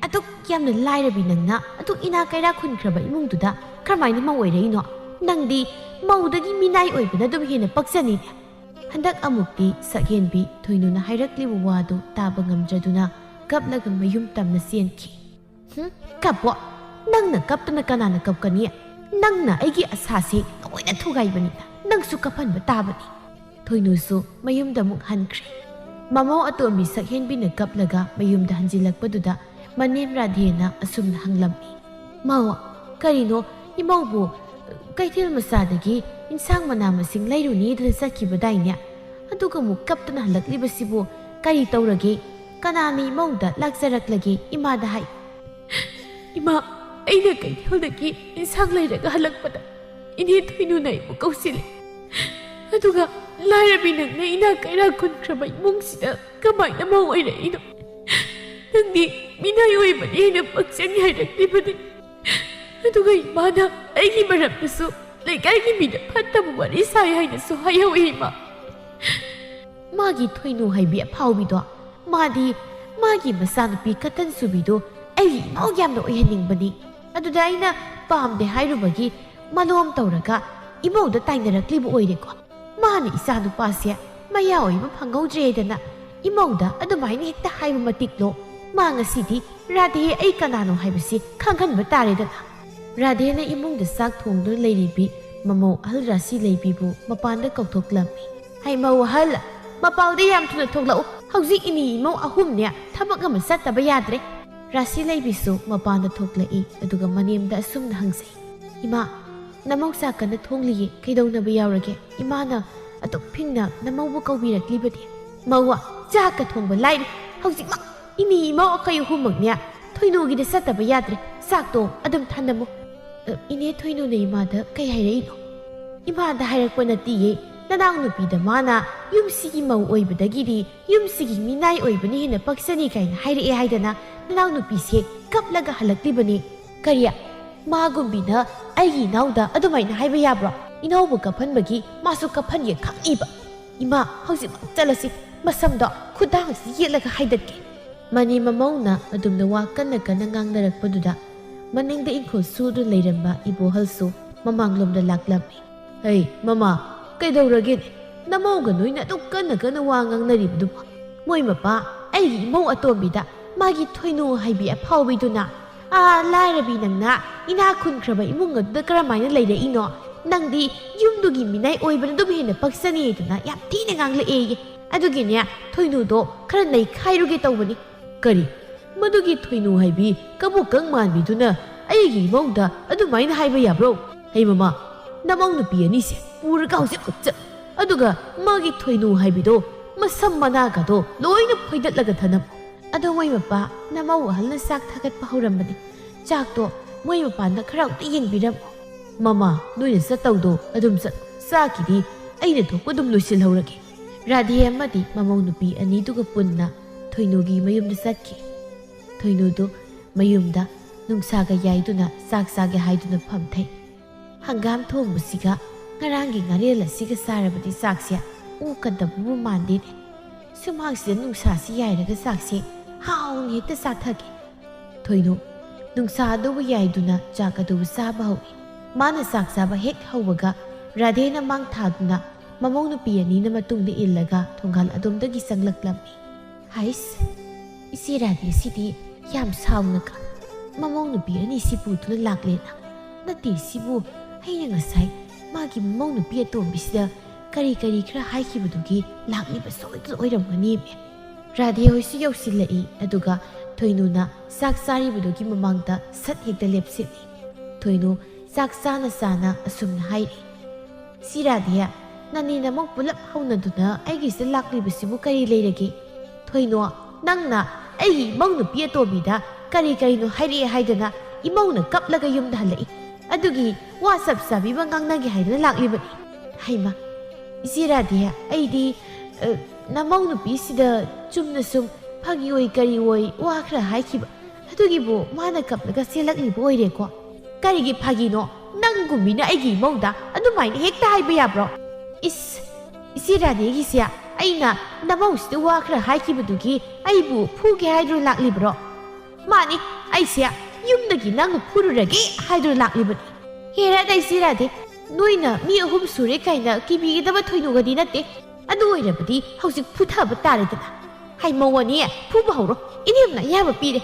ꯑꯗꯨꯛ ꯌꯥꯝꯅ ꯂꯥꯏꯔꯕꯤ ꯅꯪꯅ ꯑꯗꯨꯛ ꯏꯅꯥꯛ ꯀꯩꯔꯥꯛ ꯈꯨꯟꯈ꯭ꯔꯕ ꯏꯃꯨꯡꯗꯨꯗ ꯀꯔꯝꯍꯥꯏꯅ ꯃꯧ ꯑꯣꯏꯔꯛꯏꯅꯣ? ꯅꯪꯗꯤ ꯃꯧꯗꯒꯤ ꯃꯤꯅꯥꯏ ꯑꯣꯏꯕꯅ ꯑꯗꯨꯝ ꯍꯦꯟꯅ ꯄꯛꯆꯅꯤꯅꯦ꯫ ꯍꯟꯗꯛ ꯑꯃꯨꯛꯇꯤ ꯁꯛꯍꯦꯟꯕꯤ ꯊꯣꯏꯅꯨꯅ ꯍꯥꯏꯔꯛꯂꯤꯕ ꯋꯥꯗꯨ ꯇꯥꯕ ꯉꯝꯗ꯭ꯔꯗꯨꯅ ꯀꯞꯂꯒ ꯃꯌꯨꯝ ꯇꯝꯅ ꯆꯦꯟꯈꯤ꯫ ꯀꯞꯄꯣ? ꯅꯪꯅ ꯀꯞꯇꯅ ꯀꯅꯥꯅ ꯀꯞꯀꯅꯤ? ꯅꯪꯅ ꯑꯩꯒꯤ ꯑꯁꯥꯁꯤ ꯂꯣꯏꯅ ꯊꯨꯒꯥꯏꯕꯅꯤꯅ ꯅꯪꯁꯨ ꯀꯞꯍꯟꯕ ꯇꯥꯕꯅꯤ꯫ ꯊꯣꯏꯅꯨꯁꯨ ꯃꯌꯨꯝꯗ ꯑꯃꯨꯛ ꯍꯟꯈ꯭ꯔꯦ꯫ ꯃꯃꯧ ꯑꯇꯣꯝꯕꯤ ꯁꯛꯍꯦꯟꯕꯤꯅ ꯀꯞꯂꯒ ꯃꯌꯨꯝꯗ ꯍꯟꯖꯤꯜꯂꯛꯄꯗꯨꯗ ꯃꯅꯦꯝ ꯔꯥꯙꯦꯅ ꯑꯁꯨꯝꯅ ꯍꯪꯂꯝꯃꯤ꯫ ꯃꯧ, ꯀꯔꯤꯅꯣ ꯏꯃꯧꯕꯨ ꯀꯩꯊꯦꯜ ꯃꯆꯥꯗꯒꯤ ꯏꯟꯁꯥꯡ ꯃꯅꯥ ꯃꯁꯤꯡ ꯂꯩꯔꯨꯅꯤꯗꯅ ꯆꯠꯈꯤꯕꯗꯥꯏꯅꯦ? ꯑꯗꯨꯒ ꯑꯃꯨꯛ ꯀꯞꯇꯅ ꯍꯜꯂꯛꯂꯤꯕꯁꯤꯕꯨ ꯀꯔꯤ ꯇꯧꯔꯒꯦ? ꯀꯅꯥꯅ ꯏꯃꯧꯗ ꯂꯥꯛꯆꯔꯛꯂꯒꯦ? ꯏꯃꯥꯗ ꯍꯥꯏ꯫ ꯏꯃꯥ, ꯑꯩꯅ ꯀꯩꯊꯦꯜꯗꯒꯤ ꯏꯟꯁꯥꯡ ꯂꯩꯔꯒ ꯍꯜꯂꯛꯄꯗ ꯏꯅꯦ ꯊꯣꯏꯅꯨꯅ ꯑꯩꯕꯨ ꯀꯧꯁꯤꯜꯂꯦ꯫ ꯑꯗꯨꯒ ꯂꯥꯏꯔꯕꯤ ꯅꯪꯅ ꯏꯅꯥꯛ ꯀꯩꯔꯥꯛ ꯈꯨꯟꯈ꯭ꯔꯕ ꯏꯃꯨꯡꯁꯤꯗ ꯀꯃꯥꯏꯅ ꯃꯧ ꯑꯣꯏꯔꯛꯏꯅꯣ? ꯅꯪꯗꯤ ꯃꯤꯅꯥꯏ ꯑꯣꯏꯕꯅꯤ ꯍꯦꯟꯅ ꯄꯛꯆꯅꯤ ꯍꯥꯏꯔꯛꯂꯤꯕꯅꯤ꯫ ꯑꯗꯨꯒ ꯏꯃꯥꯅ ꯑꯩꯒꯤ ꯃꯔꯝꯗꯁꯨ ꯂꯩꯀꯥꯏꯒꯤ ꯃꯤꯗ ꯐꯠꯇꯕ ꯋꯥꯔꯤ ꯁꯥꯏ ꯍꯥꯏꯅꯁꯨ ꯍꯥꯏꯍꯧꯏ ꯏꯃꯥ꯫ ꯃꯥꯒꯤ ꯊꯣꯏꯅꯨ ꯍꯥꯏꯕꯤ ꯑꯐꯥꯎꯕꯤꯗꯣ, ꯃꯥꯗꯤ ꯃꯥꯒꯤ ꯃꯆꯥꯅꯨꯄꯤ ꯀꯇꯟ ꯁꯨꯕꯤꯗꯣ ꯑꯩꯒꯤ ꯏꯃꯧ ꯌꯥꯝꯅ ꯑꯣꯏꯍꯟꯅꯤꯡꯕꯅꯤ꯫ ꯑꯗꯨꯗ ꯑꯩꯅ ꯄꯥꯝꯗꯦ ꯍꯥꯏꯔꯨꯕꯒꯤ ꯃꯂꯣꯝ ꯇꯧꯔꯒ ꯏꯃꯧꯗ ꯇꯥꯏꯅꯔꯛꯂꯤꯕ ꯑꯣꯏꯔꯦꯀꯣ꯫ ꯃꯥꯅ ꯏꯆꯥ ꯅꯨꯄꯥꯁꯦ ꯃꯌꯥ ꯑꯣꯏꯕ ꯐꯪꯍꯧꯗ꯭ꯔꯦꯗꯅ ꯏꯃꯧꯗ ꯑꯗꯨꯃꯥꯏꯅ ꯍꯦꯛꯇ ꯍꯥꯏꯕ ꯃꯇꯤꯛꯂꯣ? ꯃꯥ ꯉꯁꯤꯗꯤ ꯔꯥꯙꯦ ꯑꯩ ꯀꯅꯥꯅꯣ ꯍꯥꯏꯕꯁꯤ ꯈꯪꯍꯟꯕ ꯇꯥꯔꯦꯗꯅ꯫ ꯔꯥꯙꯦꯅ ꯏꯃꯨꯡꯗ ꯆꯥꯛ ꯊꯣꯡꯗꯨꯅ ꯂꯩꯔꯤꯕꯤ ꯃꯃꯧ ꯑꯍꯜ ꯔꯥꯁꯤ ꯂꯩꯕꯤꯕꯨ ꯃꯄꯥꯟꯗ ꯀꯧꯊꯣꯛꯂꯝꯃꯤ꯫ ꯍꯩ ꯃꯧ ꯑꯍꯜ, ꯃꯄꯥꯜꯗ ꯌꯥꯝ ꯊꯨꯅ ꯊꯣꯛꯂꯛꯎ꯫ ꯍꯧꯖꯤꯛꯏꯅꯤ ꯏꯃꯧ ꯑꯍꯨꯝꯅꯦ ꯊꯕꯛ ꯑꯃ ꯆꯠꯇꯕ ꯌꯥꯗ꯭ꯔꯦ꯫ ꯔꯥꯁꯤ ꯂꯩꯕꯤꯁꯨ ꯃꯄꯥꯟꯗ ꯊꯣꯛꯂꯛꯏ꯫ ꯑꯗꯨꯒ ꯃꯅꯦꯝꯗ ꯑꯁꯨꯝꯅ ꯍꯪꯖꯩ꯫ ꯏꯃꯥ, ꯅꯃꯧ ꯆꯥꯛ ꯀꯟꯅ ꯊꯣꯡꯂꯤꯌꯦ, ꯀꯩꯗꯧꯅꯕ ꯌꯥꯎꯔꯒꯦ? ꯏꯃꯥꯅ ꯑꯗꯨꯛ ꯐꯤꯡꯅ ꯅꯃꯧꯕꯨ ꯀꯧꯕꯤꯔꯛꯂꯤꯕꯗꯤ? ꯃꯧꯋꯥ, ꯆꯥꯛꯀ ꯊꯣꯡꯕ ꯂꯥꯏꯔꯤ, ꯍꯧꯖꯤꯛꯃꯛꯏꯅꯤ ꯏꯃꯧ ꯑꯩꯈꯣꯏ ꯑꯍꯨꯝꯃꯛꯅꯦ ꯊꯣꯏꯅꯨꯒꯤꯗ ꯆꯠꯇꯕ ꯌꯥꯗ꯭ꯔꯦ꯫ ꯆꯥꯛꯇꯣ ꯑꯗꯨꯝ ꯊꯥꯟꯅꯝꯃꯨ꯫ ꯏꯅꯦ ꯊꯣꯏꯅꯨꯅ ꯏꯃꯥꯗ ꯀꯩ ꯍꯥꯏꯔꯛꯏꯅꯣ? ꯏꯃꯥꯗ ꯍꯥꯏꯔꯛꯄ ꯅꯠꯇꯤꯌꯦ, ꯅꯅꯥꯎ ꯅꯨꯄꯤꯗ ꯃꯥꯅ ꯌꯨꯝꯁꯤꯒꯤ ꯃꯧ ꯑꯣꯏꯕꯗꯒꯤꯗꯤ ꯌꯨꯝꯁꯤꯒꯤ ꯃꯤꯅꯥꯏ ꯑꯣꯏꯕꯅ ꯍꯦꯟꯅ ꯄꯛꯆꯅꯤ ꯀꯥꯏꯅ ꯍꯥꯏꯔꯛꯑꯦ ꯍꯥꯏꯗꯅ ꯅꯅꯥꯎ ꯅꯨꯄꯤꯁꯦ ꯀꯞꯂꯒ ꯍꯜꯂꯛꯂꯤꯕꯅꯤ꯫ ꯀꯔꯤ? ꯃꯥꯒꯨꯝꯕꯤꯅ ꯑꯩꯒꯤ ꯏꯅꯥꯎꯗ ꯑꯗꯨꯃꯥꯏꯅ ꯍꯥꯏꯕ ꯌꯥꯕ꯭ꯔꯣ? ꯏꯅꯥꯎꯕꯨ ꯀꯞꯍꯟꯕꯒꯤ ꯃꯥꯁꯨ ꯀꯞꯍꯟꯒꯦ ꯈꯪꯏꯕ꯫ ꯏꯃꯥ, ꯍꯧꯖꯤꯛꯃꯛ ꯆꯠꯂꯁꯤ, ꯃꯁꯝꯗꯣ ꯈꯨꯗꯥꯡꯁꯤ ꯌꯦꯠꯂꯒ ꯍꯥꯏꯗꯠꯀꯦ꯫ ꯃꯅꯦ ꯃꯃꯧꯅ ꯑꯗꯨꯝꯅ ꯋꯥ ꯀꯟꯅ ꯀꯟꯅ ꯉꯥꯡꯅꯔꯛꯄꯗꯨꯗ ꯃꯅꯤꯡꯗ ꯏꯪꯈꯣꯜ ꯁꯨꯗꯨꯅ ꯂꯩꯔꯝꯕ ꯏꯕꯣꯍꯜꯁꯨ ꯃꯃꯥꯡꯂꯣꯝꯗ ꯂꯥꯛꯂꯝꯃꯤ꯫ ꯍꯩ ꯃꯃꯥ, ꯀꯩꯗꯧꯔꯒꯦꯅꯦ? ꯅꯃꯧꯒ ꯅꯣꯏꯅ ꯑꯗꯨꯛ ꯀꯟꯅ ꯀꯟꯅ ꯋꯥ ꯉꯥꯡꯅꯔꯤꯕꯗꯨꯕꯨ? ꯃꯣꯏ ꯃꯄꯥ ꯑꯩꯒꯤ ꯏꯃꯧ ꯑꯇꯣꯝꯕꯤꯗ ꯃꯥꯒꯤ ꯊꯣꯏꯅꯨ ꯍꯥꯏꯕꯤ ꯑꯐꯥꯎꯕꯤꯗꯨꯅ ꯂꯥꯏꯔꯕꯤ ꯅꯪꯅ ꯏꯅꯥꯛ ꯈꯨꯟꯈ꯭ꯔꯕ ꯏꯃꯨꯡ ꯑꯗꯨꯗ ꯀꯔꯝꯍꯥꯏꯅ ꯂꯩꯔꯛꯏꯅꯣ? ꯅꯪꯗꯤ ꯌꯨꯝꯗꯨꯒꯤ ꯃꯤꯅꯥꯏ ꯑꯣꯏꯕꯅ ꯑꯗꯨꯝ ꯍꯦꯟꯅ ꯄꯛꯆꯅꯤꯗꯅ ꯌꯥꯝ ꯊꯤꯅ ꯉꯥꯡꯂꯛꯑꯦꯌꯦ꯫ ꯑꯗꯨꯒꯤꯅꯦ ꯊꯣꯏꯅꯨꯗꯣ ꯈꯔ ꯅꯩꯈꯥꯏꯔꯨꯒꯦ ꯇꯧꯕꯅꯤ꯫ ꯀꯔꯤ? ꯃꯗꯨꯒꯤ ꯊꯣꯏꯅꯨ ꯍꯥꯏꯕꯤ ꯀꯕꯨꯛꯀꯪ ꯃꯥꯟꯕꯤꯗꯨꯅ ꯑꯩꯒꯤ ꯏꯃꯧꯗ ꯑꯗꯨꯃꯥꯏꯅ ꯍꯥꯏꯕ ꯌꯥꯕ꯭ꯔꯣ? ꯍꯩ ꯃꯃꯥ, ꯅꯃꯧ ꯅꯨꯄꯤ ꯑꯅꯤꯁꯦ ꯄꯨꯔꯒ ꯍꯧꯖꯤꯛꯃꯛ ꯆꯠ, ꯑꯗꯨꯒ ꯃꯥꯒꯤ ꯊꯣꯏꯅꯨ ꯍꯥꯏꯕꯤꯗꯣ ꯃꯁꯝ ꯃꯅꯥꯒꯗꯣ ꯂꯣꯏꯅ ꯐꯣꯏꯗꯠꯂꯒ ꯊꯅꯝꯃꯨ꯫ ꯑꯗꯣ ꯃꯣꯏ ꯃꯄꯥ ꯅꯃꯧ ꯑꯍꯜꯅ ꯆꯥꯛ ꯊꯥꯒꯠꯄ ꯍꯧꯔꯝꯕꯅꯤ, ꯆꯥꯛꯇꯣ ꯃꯣꯏ ꯃꯄꯥꯅ ꯈꯔ ꯑꯝꯇ ꯌꯦꯡꯕꯤꯔꯝꯃꯣ꯫ ꯃꯃꯥ, ꯅꯣꯏꯅ ꯆꯠꯇꯧꯗꯣ ꯑꯗꯨꯝ ꯆꯠ, ꯆꯥꯛꯀꯤꯗꯤ ꯑꯩꯅ ꯊꯣꯛꯄ ꯑꯗꯨꯝ ꯂꯣꯏꯁꯤꯜꯍꯧꯔꯒꯦ꯫ ꯔꯥꯙꯦ ꯑꯃꯗꯤ ꯃꯃꯧ ꯅꯨꯄꯤ ꯑꯅꯤꯗꯨꯒ ꯄꯨꯟꯅ ꯊꯣꯏꯅꯨꯒꯤ ꯃꯌꯨꯝꯗ ꯆꯠꯈꯤ꯫ ꯊꯣꯏꯅꯨꯗꯨ ꯃꯌꯨꯝꯗ ꯅꯨꯡꯁꯥꯒ ꯌꯥꯏꯗꯨꯅ ꯆꯥꯛ ꯆꯥꯒꯦ ꯍꯥꯏꯗꯨꯅ ꯐꯝꯊꯩ꯫ ꯍꯪꯒꯥꯝ ꯊꯣꯡꯕꯁꯤꯒ ꯉꯔꯥꯡꯒꯤ ꯉꯥꯔꯦꯜ ꯑꯁꯤꯒ ꯆꯥꯔꯕꯗꯤ ꯆꯥꯛꯁꯦ ꯑꯣꯛꯀꯗꯕꯕꯨ ꯃꯥꯟꯗꯦꯅꯦ꯫ ꯁꯨꯃꯥꯡꯁꯤꯗ ꯅꯨꯡꯁꯥꯁꯤ ꯌꯥꯏꯔꯒ ꯆꯥꯛꯁꯦ ꯍꯥꯎꯅ ꯍꯦꯛꯇ ꯆꯥꯊꯒꯦ꯫ ꯊꯣꯏꯅꯨ ꯅꯨꯡꯁꯥ ꯑꯗꯨꯕꯨ ꯌꯥꯏꯗꯨꯅ ꯆꯥꯛ ꯑꯗꯨꯕꯨ ꯆꯥꯕ ꯍꯧꯏ꯫ ꯃꯥꯅ ꯆꯥꯛ ꯆꯥꯕ ꯍꯦꯛ ꯍꯧꯕꯒ ꯔꯥꯙꯦꯅ ꯃꯥꯡ ꯊꯥꯗꯨꯅ ꯃꯃꯧ ꯅꯨꯄꯤ ꯑꯅꯤꯅ ꯃꯇꯨꯡꯗ ꯏꯜꯂꯒ ꯊꯣꯡꯒꯥꯜ ꯑꯗꯣꯝꯗꯒꯤ ꯆꯪꯂꯛꯂꯝꯃꯤ꯫ ꯍꯥꯏꯁ, ꯏꯆꯦ ꯔꯥꯙꯦꯁꯤꯗꯤ ꯌꯥꯝ ꯁꯥꯎꯅꯒ ꯃꯃꯧ ꯅꯨꯄꯤ ꯑꯅꯤꯁꯤ ꯄꯨꯗꯨꯅ ꯂꯥꯛꯂꯦꯅ꯫ ꯅꯠꯇꯦ, ꯁꯤꯕꯨ ꯑꯩꯅ ꯉꯁꯥꯏ ꯃꯥꯒꯤ ꯃꯃꯧ ꯅꯨꯄꯤ ꯑꯇꯣꯝꯕꯤꯁꯤꯗ ꯀꯔꯤ ꯀꯔꯤ ꯈꯔ ꯍꯥꯏꯈꯤꯕꯗꯨꯒꯤ ꯂꯥꯛꯂꯤꯕ ꯁꯣꯏꯗꯅ ꯑꯣꯏꯔꯝꯒꯅꯦꯃꯦ꯫ ꯔꯥꯙꯦ ꯍꯣꯏꯁꯨ ꯌꯧꯁꯤꯜꯂꯛꯏ꯫ ꯑꯗꯨꯒ ꯊꯣꯏꯅꯨꯅ ꯆꯥꯛ ꯆꯥꯔꯤꯕꯗꯨꯒꯤ ꯃꯃꯥꯡꯗ ꯁꯠ ꯍꯦꯛꯇ ꯂꯦꯞꯁꯤꯜꯂꯤ꯫ ꯊꯣꯏꯅꯨ ꯆꯥꯛ ꯆꯥꯅ ꯆꯥꯅ ꯑꯁꯨꯝꯅ ꯍꯥꯏꯔꯤ꯫ ꯁꯤ ꯔꯥꯙꯦ, ꯅꯅꯦꯅ ꯑꯃꯨꯛ ꯄꯨꯂꯞ ꯍꯧꯅꯗꯨꯅ ꯑꯩꯒꯤꯁꯤꯗ ꯂꯥꯛꯂꯤꯕꯁꯤꯕꯨ ꯀꯔꯤ ꯂꯩꯔꯒꯦ? ꯊꯣꯏꯅꯨ, ꯅꯪꯅ ꯑꯩꯒꯤ ꯏꯃꯧ ꯅꯨꯄꯤ ꯑꯇꯣꯝꯕꯤꯗ ꯀꯔꯤ ꯀꯔꯤꯅꯣ ꯍꯥꯏꯔꯛꯑꯦ ꯍꯥꯏꯗꯅ ꯏꯃꯧꯅ ꯀꯞꯂꯒ ꯌꯨꯝꯗ ꯍꯜꯂꯛꯏ꯫ ꯑꯗꯨꯒꯤ ꯋꯥ ꯆꯞ ꯆꯥꯕꯤꯕ ꯉꯥꯡꯅꯒꯦ ꯍꯥꯏꯗꯅ ꯂꯥꯛꯂꯤꯕꯅꯤ꯫ ꯍꯩꯃ, ꯏꯆꯦ ꯔꯥꯙꯦ, ꯑꯩꯗꯤ ꯅꯃꯧ ꯅꯨꯄꯤꯁꯤꯗ ꯆꯨꯝꯅ ꯁꯨꯝ ꯐꯥꯒꯤ ꯑꯣꯏ ꯀꯔꯤ ꯑꯣꯏ ꯋꯥ ꯈꯔ ꯍꯥꯏꯈꯤꯕ, ꯑꯗꯨꯒꯤꯕꯨ ꯃꯥꯅ ꯀꯞꯂꯒ ꯆꯦꯜꯂꯛꯂꯤꯕ ꯑꯣꯏꯔꯦꯀꯣ ꯀꯔꯤꯒꯤ ꯐꯥꯒꯤꯅꯣ ꯅꯪꯒꯨꯝꯕꯤꯅ ꯑꯩꯒꯤ ꯏꯃꯧꯗ ꯑꯗꯨꯃꯥꯏꯅ ꯍꯦꯛꯇ ꯍꯥꯏꯕ ꯌꯥꯕ꯭ꯔꯣ ꯏꯆꯦ ꯔꯥꯙꯦꯒꯤꯁꯦ ꯑꯩꯅ ꯅꯃꯧꯁꯤꯗ ꯋꯥ ꯈꯔ ꯍꯥꯏꯈꯤꯕꯗꯨꯒꯤ ꯑꯩꯕꯨ ꯐꯨꯒꯦ ꯍꯥꯏꯗꯨꯅ ꯂꯥꯛꯂꯤꯕ꯭ꯔꯣ ꯃꯥꯅꯤ ꯑꯩꯁꯦ ꯌꯨꯝꯗꯒꯤ ꯅꯪꯅ ꯐꯨꯔꯨꯔꯒꯦ ꯍꯥꯏꯗꯨꯅ ꯂꯥꯛꯂꯤꯕꯅꯤ ꯍꯦꯔꯥꯗ ꯏꯆꯦ ꯔꯥꯙꯦ ꯅꯣꯏꯅ ꯃꯤ 3 ꯁꯨꯔꯦ ꯀꯥꯏꯅ ꯀꯤꯕꯤꯒꯗꯕ ꯊꯣꯏꯅꯨꯒꯗꯤ ꯅꯠꯇꯦ ꯑꯗꯨ ꯑꯣꯏꯔꯕꯗꯤ ꯍꯧꯖꯤꯛ ꯐꯨꯊꯕ ꯇꯥꯔꯦꯗꯅ ꯍꯩꯃꯧ ꯑꯅꯤ ꯐꯨꯕ ꯍꯧꯔꯣ ꯏꯅꯦꯝꯅ ꯑꯌꯥꯕ ꯄꯤꯔꯦ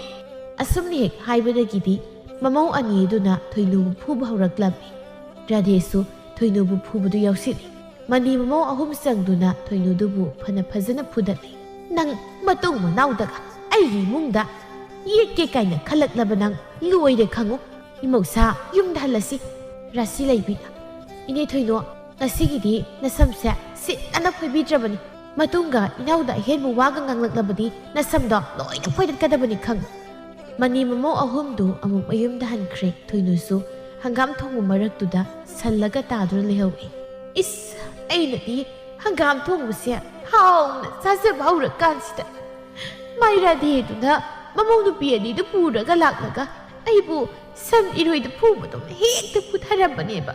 ꯑꯁꯨꯝꯅ ꯍꯦꯛ ꯍꯥꯏꯕꯗꯒꯤꯗꯤ ꯃꯃꯧ ꯑꯅꯤ ꯑꯗꯨꯅ ꯊꯣꯏꯅꯨꯕꯨ ꯐꯨꯕ ꯍꯧꯔꯛꯂꯝꯃꯤ ꯔꯥꯙꯦꯁꯨ ꯊꯣꯏꯅꯨꯕꯨ ꯐꯨꯕꯗꯨ ꯌꯥꯎꯁꯤꯜꯂꯤ ꯃꯅꯤ ꯃꯃꯧ 3 ꯆꯪꯗꯨꯅ ꯊꯣꯏꯅꯨꯗꯨꯕꯨ ꯐꯅ ꯐꯖꯅ ꯐꯨꯗꯠꯂꯤ ꯅꯪ ꯃꯇꯨꯡ ꯃꯅꯥꯎꯗꯒ ꯑꯩꯒꯤ ꯏꯃꯨꯡꯗ ꯌꯦꯠꯀꯦ ꯀꯥꯏꯅ ꯈꯜꯂꯛꯂꯕ ꯅꯪ ꯂꯣꯏꯔꯦ ꯈꯪꯉꯨ ꯏꯃꯧꯁꯥ ꯌꯨꯝꯗ ꯍꯜꯂꯁꯤ ꯔꯥꯁꯤ ꯂꯩꯕꯤꯅ ꯏꯅꯦ ꯊꯣꯏꯅꯣ ꯉꯁꯤꯒꯤꯗꯤ ꯅꯁꯝꯁꯦ ꯁꯤꯠꯅ ꯐꯣꯏꯕꯤꯗ꯭ꯔꯕꯅꯤ ꯃꯇꯨꯡꯒ ꯏꯅꯥꯎꯗ ꯑꯍꯦꯟꯕ ꯋꯥꯒ ꯉꯥꯡꯂꯛꯂꯕꯗꯤ ꯅꯁꯝꯗꯣ ꯂꯣꯏꯅ ꯐꯣꯏꯗꯠꯀꯗꯕꯅꯤ ꯈꯪꯉꯨ ꯃꯅꯤ ꯃꯃꯧ 3ꯗꯨ ꯑꯃꯨꯛ ꯃꯌꯨꯝꯗ ꯍꯟꯈ꯭ꯔꯦ ꯊꯣꯏꯅꯨꯁꯨ ꯍꯪꯒꯥꯝ ꯊꯣꯡꯕ ꯃꯔꯛꯇꯨꯗ ꯁꯜꯂꯒ ꯇꯥꯗꯨꯅ ꯂꯩꯍꯧꯏ ꯑꯩꯅꯗꯤ ꯍꯪꯒꯥꯝ ꯊꯣꯡꯕꯁꯦ ꯍꯥꯎꯅ ꯆꯥꯖꯕ ꯍꯧꯔꯀꯥꯟꯁꯤꯗ ꯃꯥꯏ ꯔꯥꯙꯦꯗꯨꯅ ꯃꯃꯧ ꯅꯨꯄꯤ ꯑꯅꯤꯗꯨ ꯄꯨꯔꯒ ꯂꯥꯛꯂꯒ ꯑꯩꯕꯨ ꯁꯟ ꯏꯔꯣꯏꯗ ꯐꯨꯕꯗꯧꯅ ꯍꯦꯛꯇ ꯐꯨꯊꯔꯝꯕꯅꯦꯕ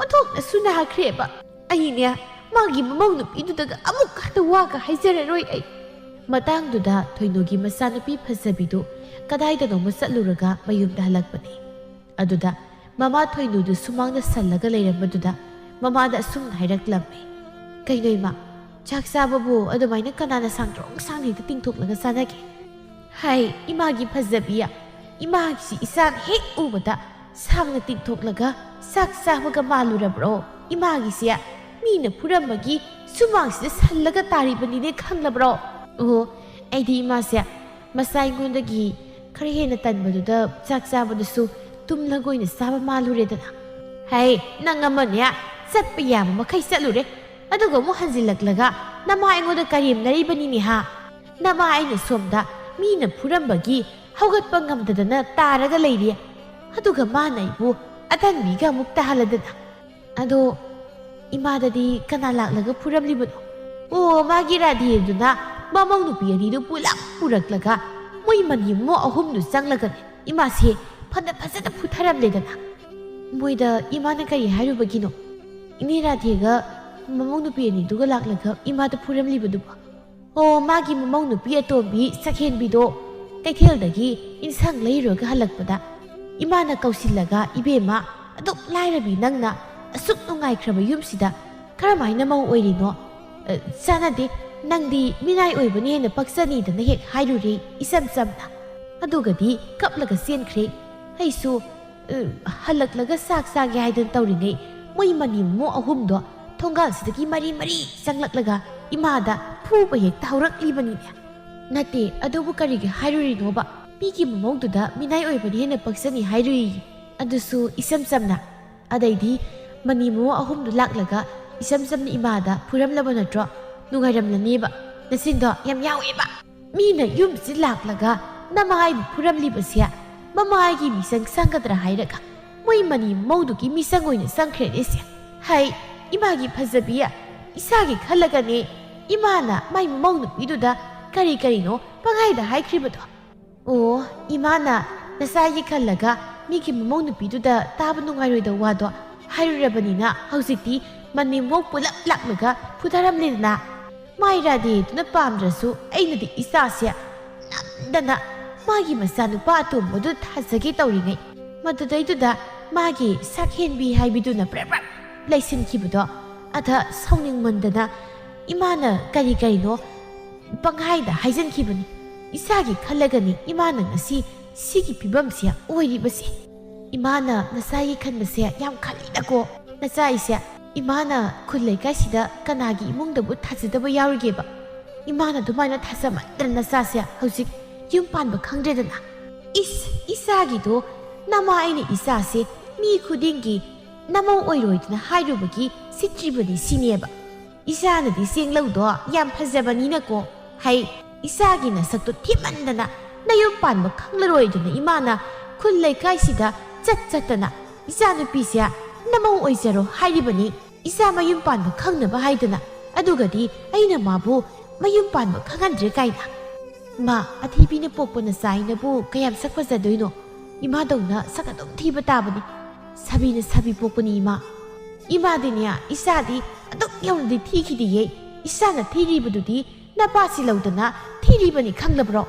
ꯑꯣꯟꯊꯣꯛꯅꯁꯨ ꯅꯥꯈ꯭ꯔꯦꯕ ꯑꯩꯅꯦ ꯃꯥꯒꯤ ꯃꯃꯧ ꯅꯨꯄꯤꯗꯨꯗꯒ ꯑꯃꯨꯛ ꯍꯟꯅ ꯋꯥꯒ ꯍꯥꯏꯖꯔꯔꯣꯏ ꯑꯩ ꯃꯇꯥꯡꯗꯨꯗ ꯊꯣꯏꯅꯨꯒꯤ ꯃꯆꯥꯅꯨꯄꯤ ꯐꯖꯕꯤꯗꯨ ꯀꯗꯥꯏꯗꯅꯣꯃ ꯆꯠꯂꯨꯔꯒ ꯃꯌꯨꯝꯗ ꯍꯜꯂꯛꯄꯅꯤ ꯑꯗꯨꯗ ꯃꯃꯥ ꯊꯣꯏꯅꯨꯗꯨ ꯁꯨꯃꯥꯡꯗ ꯁꯜꯂꯒ ꯂꯩꯔꯝꯕꯗꯨꯗ ꯃꯃꯥꯗ ꯑꯁꯨꯝꯅ ꯍꯥꯏꯔꯛꯂꯝꯃꯤ ꯀꯩꯅꯣ ꯏꯃꯥ ꯆꯥꯛ ꯆꯥꯕꯕꯨ ꯑꯗꯨꯃꯥꯏꯅ ꯀꯅꯥꯅ ꯁꯥꯡꯗ꯭ꯔꯣꯡ ꯁꯥꯡꯅ ꯍꯦꯛꯇ ꯇꯤꯡꯊꯣꯛꯂꯒ ꯆꯥꯅꯒꯦ ꯍꯥꯏ ꯏꯃꯥꯒꯤ ꯐꯖꯕꯤꯌꯥ ꯏꯃꯥꯒꯤꯁꯤ ꯏꯆꯥꯅ ꯍꯦꯛ ꯎꯕꯗ ꯁꯥꯡꯅ ꯇꯤꯡꯊꯣꯛꯂꯒ ꯆꯥꯛ ꯆꯥꯕꯒ ꯃꯥꯜꯂꯨꯔꯕ꯭ꯔꯣ ꯏꯃꯥꯒꯤꯁꯦ ꯃꯤꯅ ꯐꯨꯔꯝꯕꯒꯤ ꯁꯨꯃꯥꯡꯁꯤꯗ ꯁꯜꯂꯒ ꯇꯥꯔꯤꯕꯅꯤꯅꯦ ꯈꯪꯂꯕ꯭ꯔꯣ ꯑꯣ ꯑꯩꯗꯤ ꯏꯃꯥꯁꯦ ꯃꯆꯥ ꯑꯩꯉꯣꯟꯗꯒꯤ ꯈꯔ ꯍꯦꯟꯅ ꯇꯟꯕꯗꯨꯗ ꯆꯥꯛ ꯆꯥꯕꯗꯨꯁꯨ ꯇꯨꯝꯂꯒ ꯑꯣꯏꯅ ꯆꯥꯕ ꯃꯥꯜꯂꯨꯔꯦꯗꯅ ꯍꯥꯏ ꯅꯪ ꯑꯃꯅꯦ ꯆꯠꯄ ꯌꯥꯕ ꯃꯈꯩ ꯆꯠꯂꯨꯔꯦ ꯑꯗꯨꯒ ꯑꯃꯨꯛ ꯍꯟꯖꯤꯜꯂꯛꯂꯒ ꯅꯃꯥ ꯑꯩꯉꯣꯟꯗ ꯀꯔꯦꯝꯅꯔꯤꯕꯅꯤꯅꯦ ꯍꯥ ꯅꯃꯥ ꯑꯩꯅ ꯁꯣꯝꯗ ꯃꯤꯅ ꯐꯨꯔꯝꯕꯒꯤ ꯍꯧꯒꯠꯄ ꯉꯝꯗꯗꯅ ꯇꯥꯔꯒ ꯂꯩꯔꯤ ꯑꯗꯨꯒ ꯃꯥꯅ ꯑꯩꯕꯨ ꯑꯇꯟꯕꯤꯒ ꯑꯃꯨꯛ ꯇꯥꯍꯜꯂꯗꯅ ꯑꯗꯣ ꯏꯃꯥꯗꯗꯤ ꯀꯅꯥ ꯂꯥꯛꯂꯒ ꯐꯨꯔꯝꯂꯤꯕꯅꯣ ꯑꯣ ꯃꯥꯒꯤ ꯔꯥꯙꯦꯗꯨꯅ ꯃꯃꯧ ꯅꯨꯄꯤ ꯑꯅꯤꯗꯨ ꯄꯨꯂꯞ ꯄꯨꯔꯛꯂꯒ ꯃꯣꯏ ꯃꯅꯤ ꯃꯃꯧ 3ꯗꯨ ꯆꯪꯂꯒꯅꯦ ꯏꯃꯥꯁꯦ ꯐꯖꯅ ꯐꯨꯊꯔꯝꯂꯦꯗꯅ ꯃꯣꯏꯗ ꯏꯃꯥꯅ ꯀꯔꯤ ꯍꯥꯏꯔꯨꯕꯒꯤꯅꯣ ꯏꯅꯦ ꯔꯥꯙꯦꯒ ꯃꯃꯧ ꯅꯨꯄꯤ ꯑꯅꯤꯗꯨꯒ ꯂꯥꯛꯂꯒ ꯏꯃꯥꯗ ꯐꯨꯔꯝꯂꯤꯕꯗꯨꯕꯣ ꯑꯣ ꯃꯥꯒꯤ ꯃꯃꯧ ꯅꯨꯄꯤ ꯑꯇꯣꯝꯕꯤ ꯁꯈꯦꯟꯕꯤꯗꯣ ꯀꯩꯊꯦꯜꯗꯒꯤ ꯏꯟꯁꯥꯡ ꯂꯩꯔꯨꯔꯒ ꯍꯜꯂꯛꯄꯗ ꯏꯃꯥꯅ ꯀꯧꯁꯤꯜꯂꯒ ꯏꯕꯦꯝꯃ ꯑꯗꯨꯛ ꯂꯥꯏꯔꯕꯤ ꯅꯪꯅ ꯑꯁꯨꯛ ꯅꯨꯡꯉꯥꯏꯈ꯭ꯔꯕ ꯌꯨꯝꯁꯤꯗ ꯀꯔꯝꯍꯥꯏꯅ ꯃꯧ ꯑꯣꯏꯔꯤꯅꯣ ꯆꯥꯟꯅꯗꯦ ꯅꯪꯗꯤ ꯃꯤꯅꯥꯏ ꯑꯣꯏꯕꯅ ꯍꯦꯟꯅ ꯄꯛꯆꯅꯤꯗꯅ ꯍꯦꯛ ꯍꯥꯏꯔꯨꯔꯦ ꯏꯆꯝ ꯆꯝꯅ ꯑꯗꯨꯒꯗꯤ ꯀꯞꯂꯒ ꯆꯦꯟꯈ꯭ꯔꯦ ꯑꯩꯁꯨ ꯍꯜꯂꯛꯂꯒ ꯆꯥꯛ ꯆꯥꯒꯦ ꯍꯥꯏꯗꯅ ꯇꯧꯔꯤꯉꯩ ꯃꯣꯏ ꯃꯅꯤ ꯃꯃꯧ 3ꯗꯣ ꯊꯣꯡꯒꯥꯜꯁꯤꯗꯒꯤ ꯃꯔꯤ ꯆꯪꯂꯛꯂꯒ ꯏꯃꯥꯗ ꯐꯨꯕ ꯍꯦꯛꯇ ꯍꯧꯔꯛꯂꯤꯕꯅꯤꯅꯦ ꯅꯠꯇꯦ ꯑꯗꯨꯕꯨ ꯀꯔꯤꯒꯤ ꯍꯥꯏꯔꯨꯔꯤꯅꯣꯕ ꯃꯤꯒꯤ ꯃꯃꯧꯗꯨꯗ ꯃꯤꯅꯥꯏ ꯑꯣꯏꯕꯅ ꯍꯦꯟꯅ ꯄꯛꯆꯅꯤ ꯍꯥꯏꯔꯨꯏ ꯑꯗꯨꯁꯨ ꯏꯆꯝ ꯆꯝꯅ ꯑꯗꯩꯗꯤ ꯃꯅꯤ ꯃꯃꯧ 3ꯗꯨ ꯂꯥꯛꯂꯒ ꯏꯆꯝ ꯆꯝꯅ ꯏꯃꯥꯗ ꯐꯨꯔꯝꯂꯕ ꯅꯠꯇ꯭ꯔꯣ ꯅꯨꯡꯉꯥꯏꯔꯝꯂꯅꯦꯕ ꯅꯆꯤꯟꯗꯣ ꯌꯥꯝ ꯌꯥꯎꯋꯦꯕ ꯃꯤꯅ ꯌꯨꯝꯁꯤ ꯂꯥꯛꯂꯒ ꯅꯃꯥꯏꯕꯨ ꯐꯨꯔꯝꯂꯤꯕꯁꯦ ꯃꯃꯥꯏꯒꯤ ꯃꯤꯆꯪ ꯆꯪꯒꯗ꯭ꯔꯥ ꯍꯥꯏꯔꯒ ꯃꯣꯏ ꯃꯅꯤ ꯃꯃꯧꯗꯨꯒꯤ ꯃꯤꯆꯪ ꯑꯣꯏꯅ ꯆꯪꯈ꯭ꯔꯦꯅꯦꯁꯦ ꯍꯥꯏ ꯏꯃꯥꯒꯤ ꯐꯖꯕꯤ ꯏꯁꯥꯒꯤ ꯈꯜꯂꯒꯅꯦ ꯏꯃꯥꯅ ꯃꯥꯏ ꯃꯃꯧ ꯅꯨꯄꯤꯗꯨꯗ ꯀꯔꯤꯅꯣ ꯄꯪꯍꯥꯏꯗ ꯍꯥꯏꯈ꯭ꯔꯤꯕꯗꯣ ꯑꯣ ꯏꯃꯥꯅ ꯅꯆꯥꯒꯤ ꯈꯜꯂꯒ ꯃꯤꯒꯤ ꯃꯃꯧ ꯅꯨꯄꯤꯗꯨꯗ ꯇꯥꯕ ꯅꯨꯡꯉꯥꯏꯔꯣꯏꯗꯕ ꯋꯥꯗꯣ ꯍꯥꯏꯔꯨꯔꯕꯅꯤꯅ ꯍꯧꯖꯤꯛꯇꯤ ꯃꯅꯤ ꯃꯃꯧ ꯄꯨꯂꯞ ꯂꯥꯛꯂꯒ ꯐꯨꯊꯔꯝꯂꯦꯗꯅ ꯃꯥꯏ ꯔꯥꯙꯦꯗꯨꯅ ꯄꯥꯝꯗ꯭ꯔꯁꯨ ꯑꯩꯅꯗꯤ ꯏꯆꯥꯁꯦ ꯅꯝꯗꯅ ꯃꯥꯒꯤ ꯃꯆꯥꯅꯨꯄꯥ ꯑꯇꯣꯝꯕꯗꯨ ꯊꯥꯖꯒꯦ ꯇꯧꯔꯤꯉꯩ ꯃꯗꯨꯗꯩꯗꯨꯗ ꯃꯥꯒꯤ ꯁꯛꯍꯦꯟꯕꯤ ꯍꯥꯏꯕꯤꯗꯨꯅ ꯄ꯭ꯔꯦꯞ ꯂꯩꯁꯤꯟꯈꯤꯕꯗꯣ ꯑꯗ ꯁꯥꯎꯅꯤꯡꯃꯟꯗꯅ ꯏꯃꯥꯅ ꯀꯔꯤꯅꯣ ꯄꯪꯍꯥꯏꯗ ꯍꯥꯏꯖꯟꯈꯤꯕꯅꯤ ꯏꯁꯥꯒꯤ ꯈꯜꯂꯒꯅꯤ ꯏꯃꯥꯅ ꯉꯁꯤ ꯁꯤꯒꯤ ꯐꯤꯕꯝꯁꯦ ꯑꯣꯏꯔꯤꯕꯁꯦ ꯏꯃꯥꯅ ꯅꯆꯥꯒꯤ ꯈꯟꯕꯁꯦ ꯌꯥꯝ ꯈꯜꯂꯤꯗꯀꯣ ꯅꯆꯥꯏꯁꯦ ꯏꯃꯥꯅ ꯈꯨꯜ ꯂꯩꯀꯥꯏꯁꯤꯗ ꯀꯅꯥꯒꯤ ꯏꯃꯨꯡꯗꯕꯨ ꯊꯥꯖꯗꯕ ꯌꯥꯎꯔꯤꯒꯦꯕ ꯏꯃꯥꯅ ꯑꯗꯨꯃꯥꯏꯅ ꯊꯥꯖꯃꯟꯗꯅ ꯅꯆꯥꯁꯦ ꯍꯧꯖꯤck ꯌꯨꯝ ꯄꯥꯟꯕ ꯈꯪꯗ꯭ꯔꯦꯗꯅ ꯏꯆꯥꯒꯤꯗꯣ ꯅꯃꯥ ꯑꯩꯅ ꯏꯆꯥꯁꯦ ꯃꯤ ꯈꯨꯗꯤꯡꯒꯤ ꯅꯃꯧ ꯑꯣꯏꯔꯣꯏꯗꯅ ꯍꯥꯏꯔꯨꯕꯒꯤ ꯁꯤꯠꯇ꯭ꯔꯤꯕꯅꯤ ꯁꯤꯅꯦꯕ ꯏꯆꯥꯅꯗꯤ ꯆꯦꯡꯂꯧꯗꯣ ꯌꯥꯝ ꯐꯖꯕꯅꯤꯅꯀꯣ ꯍꯩ ꯏꯆꯥꯒꯤ ꯅꯁꯛꯇꯣ ꯊꯤꯃꯟꯗꯅ ꯅꯌꯨꯝ ꯄꯥꯟꯕ ꯈꯪꯂꯔꯣꯏꯗꯅ ꯏꯃꯥꯅ ꯈꯨꯜ ꯂꯩꯀꯥꯏꯁꯤꯗ ꯆꯠꯇꯅ ꯏꯆꯥꯅꯨꯄꯤꯁꯦ ꯅꯃꯧ ꯑꯣꯏꯖꯔꯣ ꯍꯥꯏꯔꯤꯕꯅꯤ ꯏꯆꯥ ꯃꯌꯨꯝ ꯄꯥꯟꯕ ꯈꯪꯅꯕ ꯍꯥꯏꯗꯅ ꯑꯗꯨꯒꯗꯤ ꯑꯩꯅ ꯃꯥꯕꯨ ꯃꯌꯨꯝ ꯄꯥꯟꯕ ꯈꯪꯍꯟꯗ꯭ꯔꯦ ꯀꯥꯏꯅ ꯃꯥ ꯑꯊꯤꯕꯤꯅ ꯄꯣꯛꯄ ꯅꯆꯥꯏꯅꯕꯨ ꯀꯌꯥꯝ ꯁꯛ ꯐꯖꯗꯣꯏꯅꯣ? ꯏꯃꯥꯗꯧꯅ ꯁꯛ ꯑꯗꯨꯝ ꯊꯤꯕ ꯇꯥꯕꯅꯤ. ꯁꯥꯕꯤꯅ ꯁꯥꯕꯤ ꯄꯣꯛꯄꯅꯤ ꯏꯃꯥ. ꯏꯃꯥꯗꯤꯅꯦ ꯏꯆꯥꯗꯤ ꯑꯗꯨꯛ ꯌꯧꯅꯗꯤ ꯊꯤꯈꯤꯗꯤꯌꯦ. ꯏꯆꯥꯅ ꯊꯤꯔꯤꯕꯗꯨꯗꯤ ꯅꯄꯥꯁꯤ ꯂꯧꯗꯅ ꯊꯤꯔꯤꯕꯅꯤ ꯈꯪꯂꯕ꯭ꯔꯣ?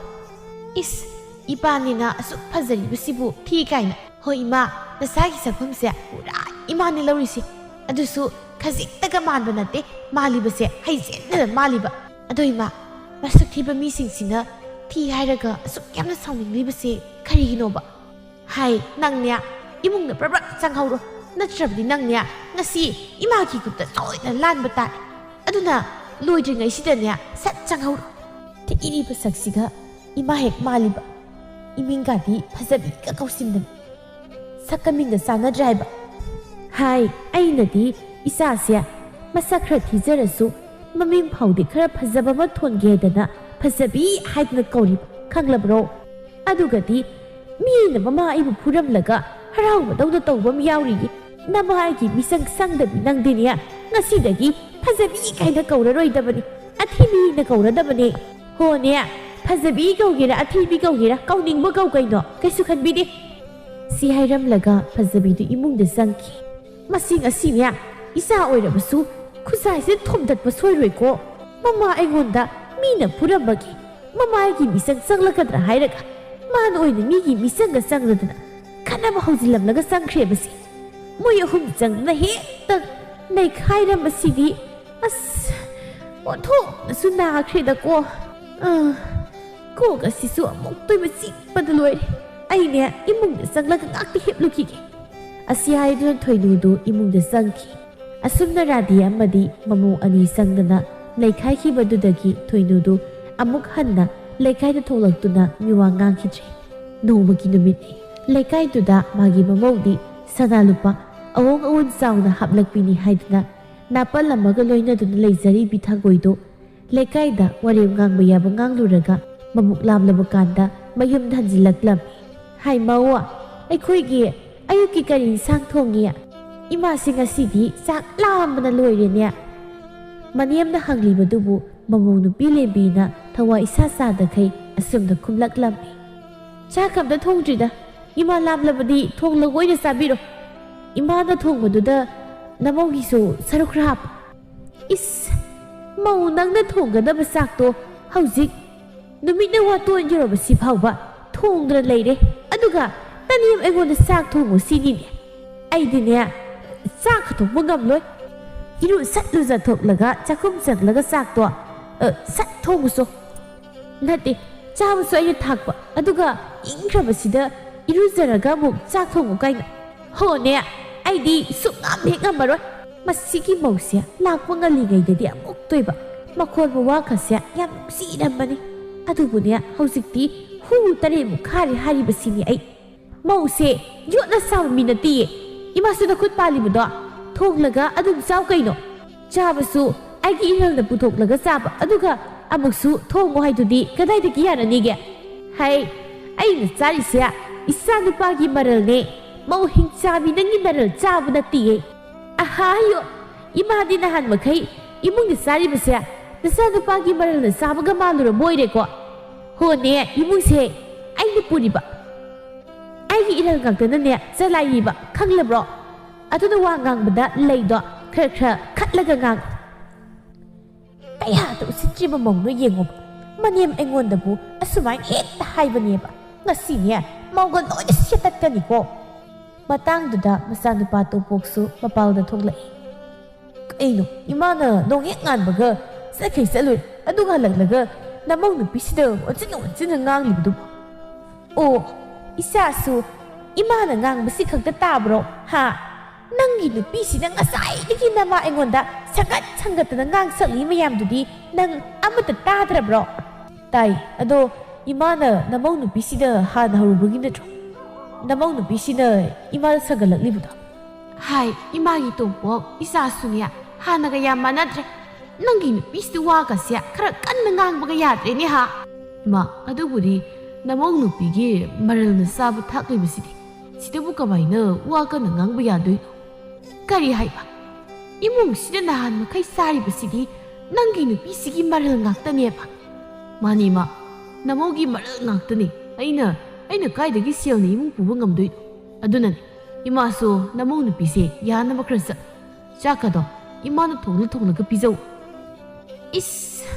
ꯏꯁ ꯏꯄꯥꯅꯤꯅ ꯑꯁꯨꯛ ꯐꯖꯔꯤꯕꯁꯤꯕꯨ ꯊꯤ ꯀꯥꯏꯅ. ꯍꯣꯏ ꯏꯃꯥ, ꯅꯁꯥꯒꯤ ꯁꯛꯐꯝꯁꯦ ꯄꯨꯔꯥ ꯏꯃꯥꯅꯤ ꯂꯧꯔꯤꯁꯤ. ꯑꯗꯨꯁꯨ ꯈꯖꯤꯛꯇꯒ ꯃꯥꯟꯕ ꯅꯠꯇꯦ. ꯃꯥꯜꯂꯤꯕꯁꯦ ꯍꯩꯖꯤꯟꯅ ꯃꯥꯜꯂꯤꯕ. ꯑꯗꯣ ꯏꯃꯥ, ꯃꯁꯛ ꯊꯤꯕ ꯃꯤꯁꯤꯡꯁꯤꯅ ꯊꯤ ꯍꯥꯏꯔꯒ ꯑꯁꯨꯛ ꯌꯥꯝꯅ ꯁꯥꯎꯅꯤꯡꯂꯤꯕꯁꯦ ꯀꯔꯤꯒꯤꯅꯣꯕ? ꯍꯥꯏ ꯅꯪꯅꯦ ꯏꯃꯨꯡꯗ ꯕ꯭ꯔꯕ꯭ꯔ ꯆꯪꯍꯧꯔꯣ. ꯅꯠꯇ꯭ꯔꯕꯗꯤ ꯅꯪꯅꯦ ꯉꯁꯤ ꯏꯃꯥꯒꯤ ꯈꯨꯠꯇ ꯁꯣꯏꯗꯅ ꯂꯥꯟꯕ ꯇꯥꯔꯦ. ꯑꯗꯨꯅ ꯂꯣꯏꯗ꯭ꯔꯤꯉꯩꯁꯤꯗꯅꯦ ꯁꯠ ꯆꯪꯍꯧꯔꯣ. ꯊꯤꯔꯤꯕ ꯁꯛꯁꯤꯒ ꯏꯃꯥ ꯍꯦꯛ ꯃꯥꯜꯂꯤꯕ. 이민가디 파자비가 가우신다. 사카민가 싸나드라이바. 하이, 아이나디 이사시야. 마사크라 티저라수 마민 파우디 크라 파자바마 톤게다나 파자비 하이드나 까우리 캉라브로. 아두가디 미나 마마 아이부 부람라가 하라우마 너도 떠우밤 야우리기. 나마아이기 미상 쌍다비 낭디니야. 나시다기 파자비 가이나 까우라로이다바니. 아티비나 까우라다바니. 호니야. 파자비 가우게라 아티비 가우게라 까우닝버 가우가이노 그래서 칸비디 시 하이람라가 파자비도 이뭉데 쌍키 마싱 아시냐 이사 오이라버수 쿠사이세 톰닷버 소이로이고 마마 아이곤다 미나 부람바기 마마이기 미상 쌍라카드라 하이라가 만 오이는 미기 미상가 쌍라드나 카나바 하우질람라가 쌍크레버시 모이 홈짱나 헤딱 내 카이람바시디 아스 원토 수나 크레다고 Koga sisu amok toy masik padaloy. Ay niya imong desang lang ang aktihip lukiki. Asiyay doon toy nudo imong desang ki. Asum na radi amadi mamu ani sang na laikay ki badudagi toy nudo amok hanna laikay na tolak to na miwangang kitri. No maginumit ni. Laikay to da magi mamawdi sana lupa awong awon saw na hablak pini haid na napala magaloy na doon laizari bitagoy do. Laikay da warim ngang bayabang ngang luraga. Mamuklam labukanda mayum dhanjilaklam. Hai mawa, aikoigi ayuki kari sang thongiya. Ima singa sidi sak lam na loirenya. Maniam na hangli badubu mamung nupi lebina tawa isa sada kay asum na kumlaklam. Chakam da thongjida. Ima lam labadi thong lagoy na sabiro. Ima na thong baduda namaw giso sarukrap. Is mau nang na thongga na basak to hauzik. Numit na watuan yoroba si Pauba, thongdra leire, aduga, taniyam egon sak thongo sinin. Ay dinya, sak thong mangam loy. Iru sat luza thok laga, chakum sak laga sak to, sat thongo so. Nati, cham so ay thakba, aduga, ingraba sida, iru zaraga muk sak thongo kaina. Ho ne, ay di sungam hekam baro. Masiki mausya, lakwa nga ligay dadi amuk toiba. Makon mo wakasya, yam sinamani. Adubunya hausikti hu tare mukhari hari basini ai mause yotna saw minati imasu da khut pali budo thonglaga adum saw kaino chabasu aigi irang da putoklaga saba aduga amuksu thongo haidudi kadai da kiyana nige hai ai na chari sia isa nupa gi maral ne mau hing chabi nangi maral chabu na ti aha yo imadi na han makai imung ni sari basya nasa nupagi maral na sabaga malura moire ko. Hone, imong se, ay nipuniba. Ay ilang gagana niya sa layiba, kang labro. Ato na wangang bada laydo, kra katlaga ngang. Kaya to si Chiba mong no yengob. Maniem engon da bu, asumay hit tahay ba niya ba? Ngasi niya, mawag no siyatat ka niko. Matang duda, masano pa to pokso, mapal na tong lay. Kaino, imana, nong yengan baga. Sa kay salud, ado nga laglaga, namang napisida, onsin na ngang libdo. O, isasu, ima na ngang basikag na tabro, ha? Nang ginupisi ng asay, di kinamaingon da, sagat na ngang sali mayam dudi, nang amatatadra bro. Tay, ado, ima na namang napisida, ha na harubagin na tro. Namang napisida, ima na sagalag libdo. Hay, ima gitumpok, isasu niya, ha nagayama na tre. Nangin pisti waka siya kara kan ngang baga yadre ni ha. Ma, adubudi namong nupigi maral na sabu takay basidi. Sida bu kamay na waka ngang bayadoy. Kari hay ba? Imong sinanahan makay sari basidi nangin nupisi maral ngakta niya ba? Mani ma, ꯅꯃꯧꯒꯤ ꯃꯔꯜ ꯉꯥꯛꯇꯅꯤ ꯑꯩꯅ ꯀꯥꯏꯗꯒꯤ ꯁꯦꯜꯅ ꯏꯃꯨꯡ ꯄꯨꯕ ꯉꯝꯗꯣꯏꯅꯣ ꯑꯗꯨꯅꯅꯤ ꯏꯃꯥꯁꯨ ꯅꯃꯧ ꯅꯨꯄꯤꯁꯦ ꯌꯥꯅꯕ ꯈꯔ ꯆꯥꯛꯀꯗꯣ ꯏꯃꯥꯅ ꯊꯣꯡꯂꯒ ꯄꯤꯖꯧ ꯏꯁ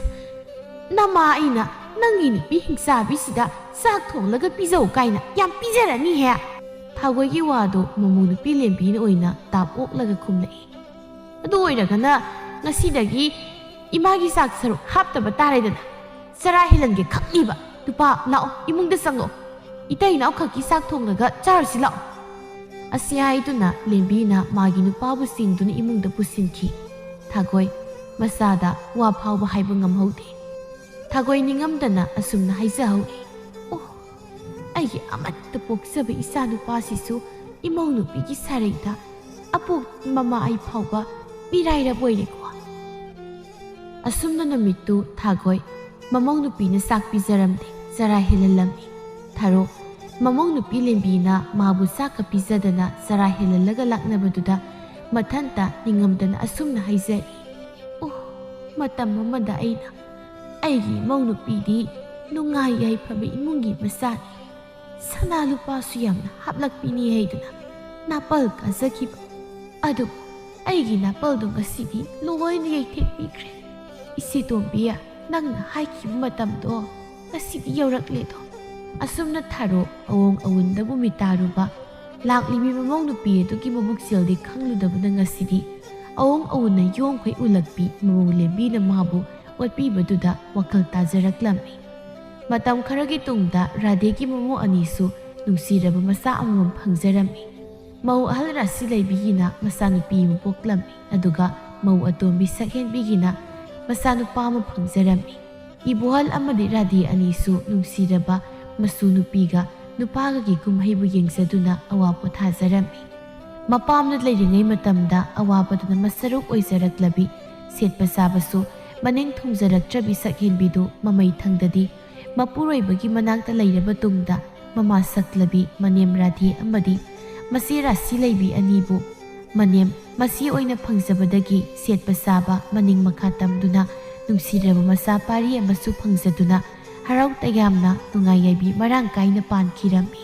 ꯅꯃꯥ ꯑꯩꯅ ꯅꯪꯒꯤ ꯅꯨꯄꯤ ꯍꯤꯡꯆꯥꯕꯤꯁꯤꯗ ꯆꯥꯛ ꯊꯣꯡꯂꯒ ꯄꯤꯖꯧ ꯀꯥꯏꯅ ꯌꯥꯝ ꯄꯤꯖꯔꯅꯤꯍꯦ ꯊꯥꯒꯣꯏꯒꯤ ꯋꯥꯗꯣ ꯃꯃꯧ ꯅꯨꯄꯤ ꯂꯦꯝꯕꯤꯅ ꯑꯣꯏꯅ ꯇꯥꯞ ꯑꯣꯛꯂꯒ ꯈꯨꯝꯂꯛꯏ ꯑꯗꯨ ꯑꯣꯏꯔꯒꯅ ꯉꯁꯤꯗꯒꯤ ꯏꯃꯥꯒꯤ ꯆꯥꯛ ꯁꯔꯨꯛ ꯍꯥꯞꯇꯕ ꯇꯥꯔꯦꯗꯅ ꯆꯔꯥ ꯍꯦꯜꯍꯟꯒꯦ ꯈꯛꯂꯤꯕ ꯅꯨꯄꯥ ꯂꯥꯛꯑꯣ ꯏꯃꯨꯡꯗ ꯆꯪꯉꯛꯑꯣ ꯏꯇꯩ ꯏꯅꯥꯎ ꯈꯛꯀꯤ ꯆꯥꯛ ꯊꯣꯡꯂꯒ ꯆꯥꯔꯁꯤ ꯂꯥꯛꯑꯣ ꯑꯁꯤ ꯍꯥꯏꯗꯨꯅ ꯂꯦꯝꯕꯤꯅ ꯃꯥꯒꯤ ꯅꯨꯄꯥꯕꯨ ꯆꯤꯡꯗꯨꯅ ꯏꯃꯨꯡꯗ ꯄꯨꯁꯤꯟꯈꯤ ꯊꯥꯒꯣꯏ ꯃꯆꯥꯗ ꯋꯥ ꯐꯥꯎꯕ ꯍꯥꯏꯕ ꯉꯝꯍꯧꯗꯦ ꯊꯥꯒꯣꯏ ꯅꯤꯡꯉꯝꯗꯅ ꯑꯁꯨꯝꯅ ꯍꯥꯏꯖꯍꯧꯏ ꯑꯣ ꯑꯩꯒꯤ ꯑꯃꯠꯇ ꯄꯣꯛꯆꯕ ꯏꯆꯥ ꯅꯨꯄꯥꯁꯤꯁꯨ ꯏꯃꯧ ꯅꯨꯄꯤꯒꯤ ꯁꯥꯔꯩꯗ ꯑꯄꯣꯛ ꯃꯃꯥ ꯑꯩ ꯐꯥꯎꯕ ꯃꯤꯔꯥꯏꯔꯕ ꯑꯣꯏꯔꯦꯀꯣ ꯑꯁꯨꯝꯅ ꯅꯨꯃꯤꯠꯇꯨ ꯊꯥꯒꯣꯏ ꯃꯃꯧ ꯅꯨꯄꯤꯅ ꯆꯥꯛ ꯄꯤꯖꯔꯝꯗꯦ ꯆꯔꯥ ꯍꯦꯜꯍꯜꯂꯝꯃꯤ ꯊꯥꯔꯣ ꯃꯃꯧ ꯅꯨꯄꯤ ꯂꯦꯝꯕꯤꯅ ꯃꯥꯕꯨ ꯆꯥꯛꯀ ꯄꯤꯖꯗꯅ ꯆꯔꯥ ꯍꯦꯜꯍꯜꯂꯒ ꯂꯥꯛꯅꯕꯗꯨꯗ ꯃꯊꯟꯇ ꯅꯤꯡꯉꯝꯗꯅ ꯑꯁꯨꯝꯅ ꯍꯥꯏꯖꯔꯤ ꯑꯣ ꯃꯇꯝ ꯑꯃꯗ ꯑꯩꯅ ꯑꯩꯒꯤ ꯏꯃꯧ ꯅꯨꯄꯤꯗꯤ ꯅꯨꯡꯉꯥꯏ ꯌꯥꯏꯐꯕ ꯏꯃꯨꯡꯒꯤ ꯃꯆꯥꯅꯤ ꯁꯅꯥ ꯂꯨꯄꯥꯁꯨ ꯌꯥꯝꯅ ꯍꯥꯞꯂꯛꯄꯤꯅꯤ ꯍꯥꯏꯗꯨꯅ ꯅꯥꯄꯜ ꯀꯥꯖꯈꯤꯕ ꯑꯗꯨꯕꯨ ꯑꯩꯒꯤ ꯅꯥꯄꯜꯗꯣ ꯉꯁꯤꯗꯤ ꯂꯣꯏꯅ ꯌꯩꯊꯦꯛꯄꯤꯈ꯭ꯔꯦ ꯏꯆꯦꯇꯣꯝꯕꯤ ꯅꯪꯅ ꯍꯥꯏꯈꯤꯕ ꯃꯇꯝꯗꯣ ꯉꯁꯤꯗꯤ ꯌꯧꯔꯛꯂꯦꯗꯣ ꯑꯁꯨꯝꯅ ꯊꯥꯔꯣ ꯑꯋꯣꯡ ꯑꯋꯨꯟꯗꯕꯨ ꯃꯤꯇꯥꯔꯨꯕ ꯂꯥꯛꯂꯤꯕꯤ ꯃꯃꯧ ꯅꯨꯄꯤ ꯑꯗꯨꯒꯤ ꯃꯕꯨꯛꯆꯦꯜꯗꯤ ꯈꯪꯂꯨꯗꯕꯅ ꯉꯁꯤꯗꯤ ꯑꯋꯣꯡ ꯑꯋꯨꯟꯅ ꯌꯣꯡꯈꯩ ꯎꯜꯂꯛꯄꯤ ꯃꯃꯧ ꯂꯦꯝꯕꯤꯅ ꯃꯥꯕꯨ ꯑꯣꯠꯄꯤꯕꯗꯨꯗ ꯋꯥꯈꯜ ꯇꯥꯖꯔꯛꯂꯝꯃꯤ ꯃꯇꯝ ꯈꯔꯒꯤ ꯇꯨꯡꯗ ꯔꯥꯙꯦꯒꯤ ꯃꯃꯧ ꯑꯅꯤꯁꯨ ꯅꯨꯡꯁꯤꯔꯕ ꯃꯆꯥ ꯑꯃꯃꯝ ꯐꯪꯖꯔꯝꯃꯤ ꯃꯧ ꯑꯍꯜ ꯔꯥꯁꯤ ꯂꯩꯕꯤꯒꯤꯅ ꯃꯆꯥꯅꯨꯄꯤ ꯑꯃ ꯄꯣꯛꯂꯝꯃꯤ ꯑꯗꯨꯒ ꯃꯧ ꯑꯇꯣꯝꯕꯤ ꯁꯛꯍꯦꯟꯕꯤꯒꯤꯅ ꯃꯆꯥꯅꯨꯄꯥ ꯑꯃ ꯐꯪꯖꯔꯝꯃꯤ ꯏꯕꯣꯍꯜ ꯑꯃꯗꯤ ꯔꯥꯙꯦ ꯑꯅꯤꯁꯨ ꯅꯨꯡꯁꯤꯔꯕ ꯃꯁꯨ ꯅꯨꯄꯤꯒ ꯅꯨꯄꯥꯒꯒꯤ ꯀꯨꯝꯍꯩꯕꯨ ꯌꯦꯡꯖꯗꯨꯅ ꯑꯋꯥ ꯄꯣꯊꯥꯖꯔꯝꯃꯤ ꯃꯄꯥꯝꯅ ꯂꯩꯔꯤꯉꯩ ꯃꯇꯝꯗ ꯑꯋꯥꯕꯗꯨꯅ ꯃꯁꯔꯨꯛ ꯑꯣꯏꯖꯔꯛꯂꯕꯤ ꯁꯦꯠꯄ ꯆꯥꯕꯁꯨ ꯃꯅꯤꯡ ꯊꯨꯡꯖꯔꯛꯇ꯭ꯔꯕꯤ ꯁꯛꯍꯦꯟꯕꯤꯗꯨ ꯃꯃꯩ ꯊꯪꯗꯗꯤ ꯃꯄꯨꯔꯣꯏꯕꯒꯤ ꯃꯅꯥꯛꯇ ꯂꯩꯔꯕ ꯇꯨꯡꯗ ꯃꯃꯥ ꯁꯛꯂꯕꯤ ꯃꯅꯦꯝ ꯔꯥꯙꯦ ꯑꯃꯗꯤ ꯃꯆꯦ ꯔꯥꯁꯤ ꯂꯩꯕꯤ ꯑꯅꯤꯕꯨ ꯃꯅꯦꯝ ꯃꯁꯤ ꯑꯣꯏꯅ ꯐꯪꯖꯕꯗꯒꯤ ꯁꯦꯠꯄ ꯆꯥꯕ ꯃꯅꯤꯡ ꯃꯈꯥ ꯇꯝꯗꯨꯅ ꯅꯨꯡꯁꯤꯔꯕ ꯃꯆꯥ ꯄꯥꯔꯤ ꯑꯃꯁꯨ ꯐꯪꯖꯗꯨꯅ ꯍꯔꯥꯎ ꯇꯌꯥꯝꯅ ꯅꯨꯡꯉꯥꯏ ꯌꯥꯏꯕꯤ ꯃꯔꯥꯡ ꯀꯥꯏꯅ ꯄꯥꯟꯈꯤꯔꯝꯃꯤ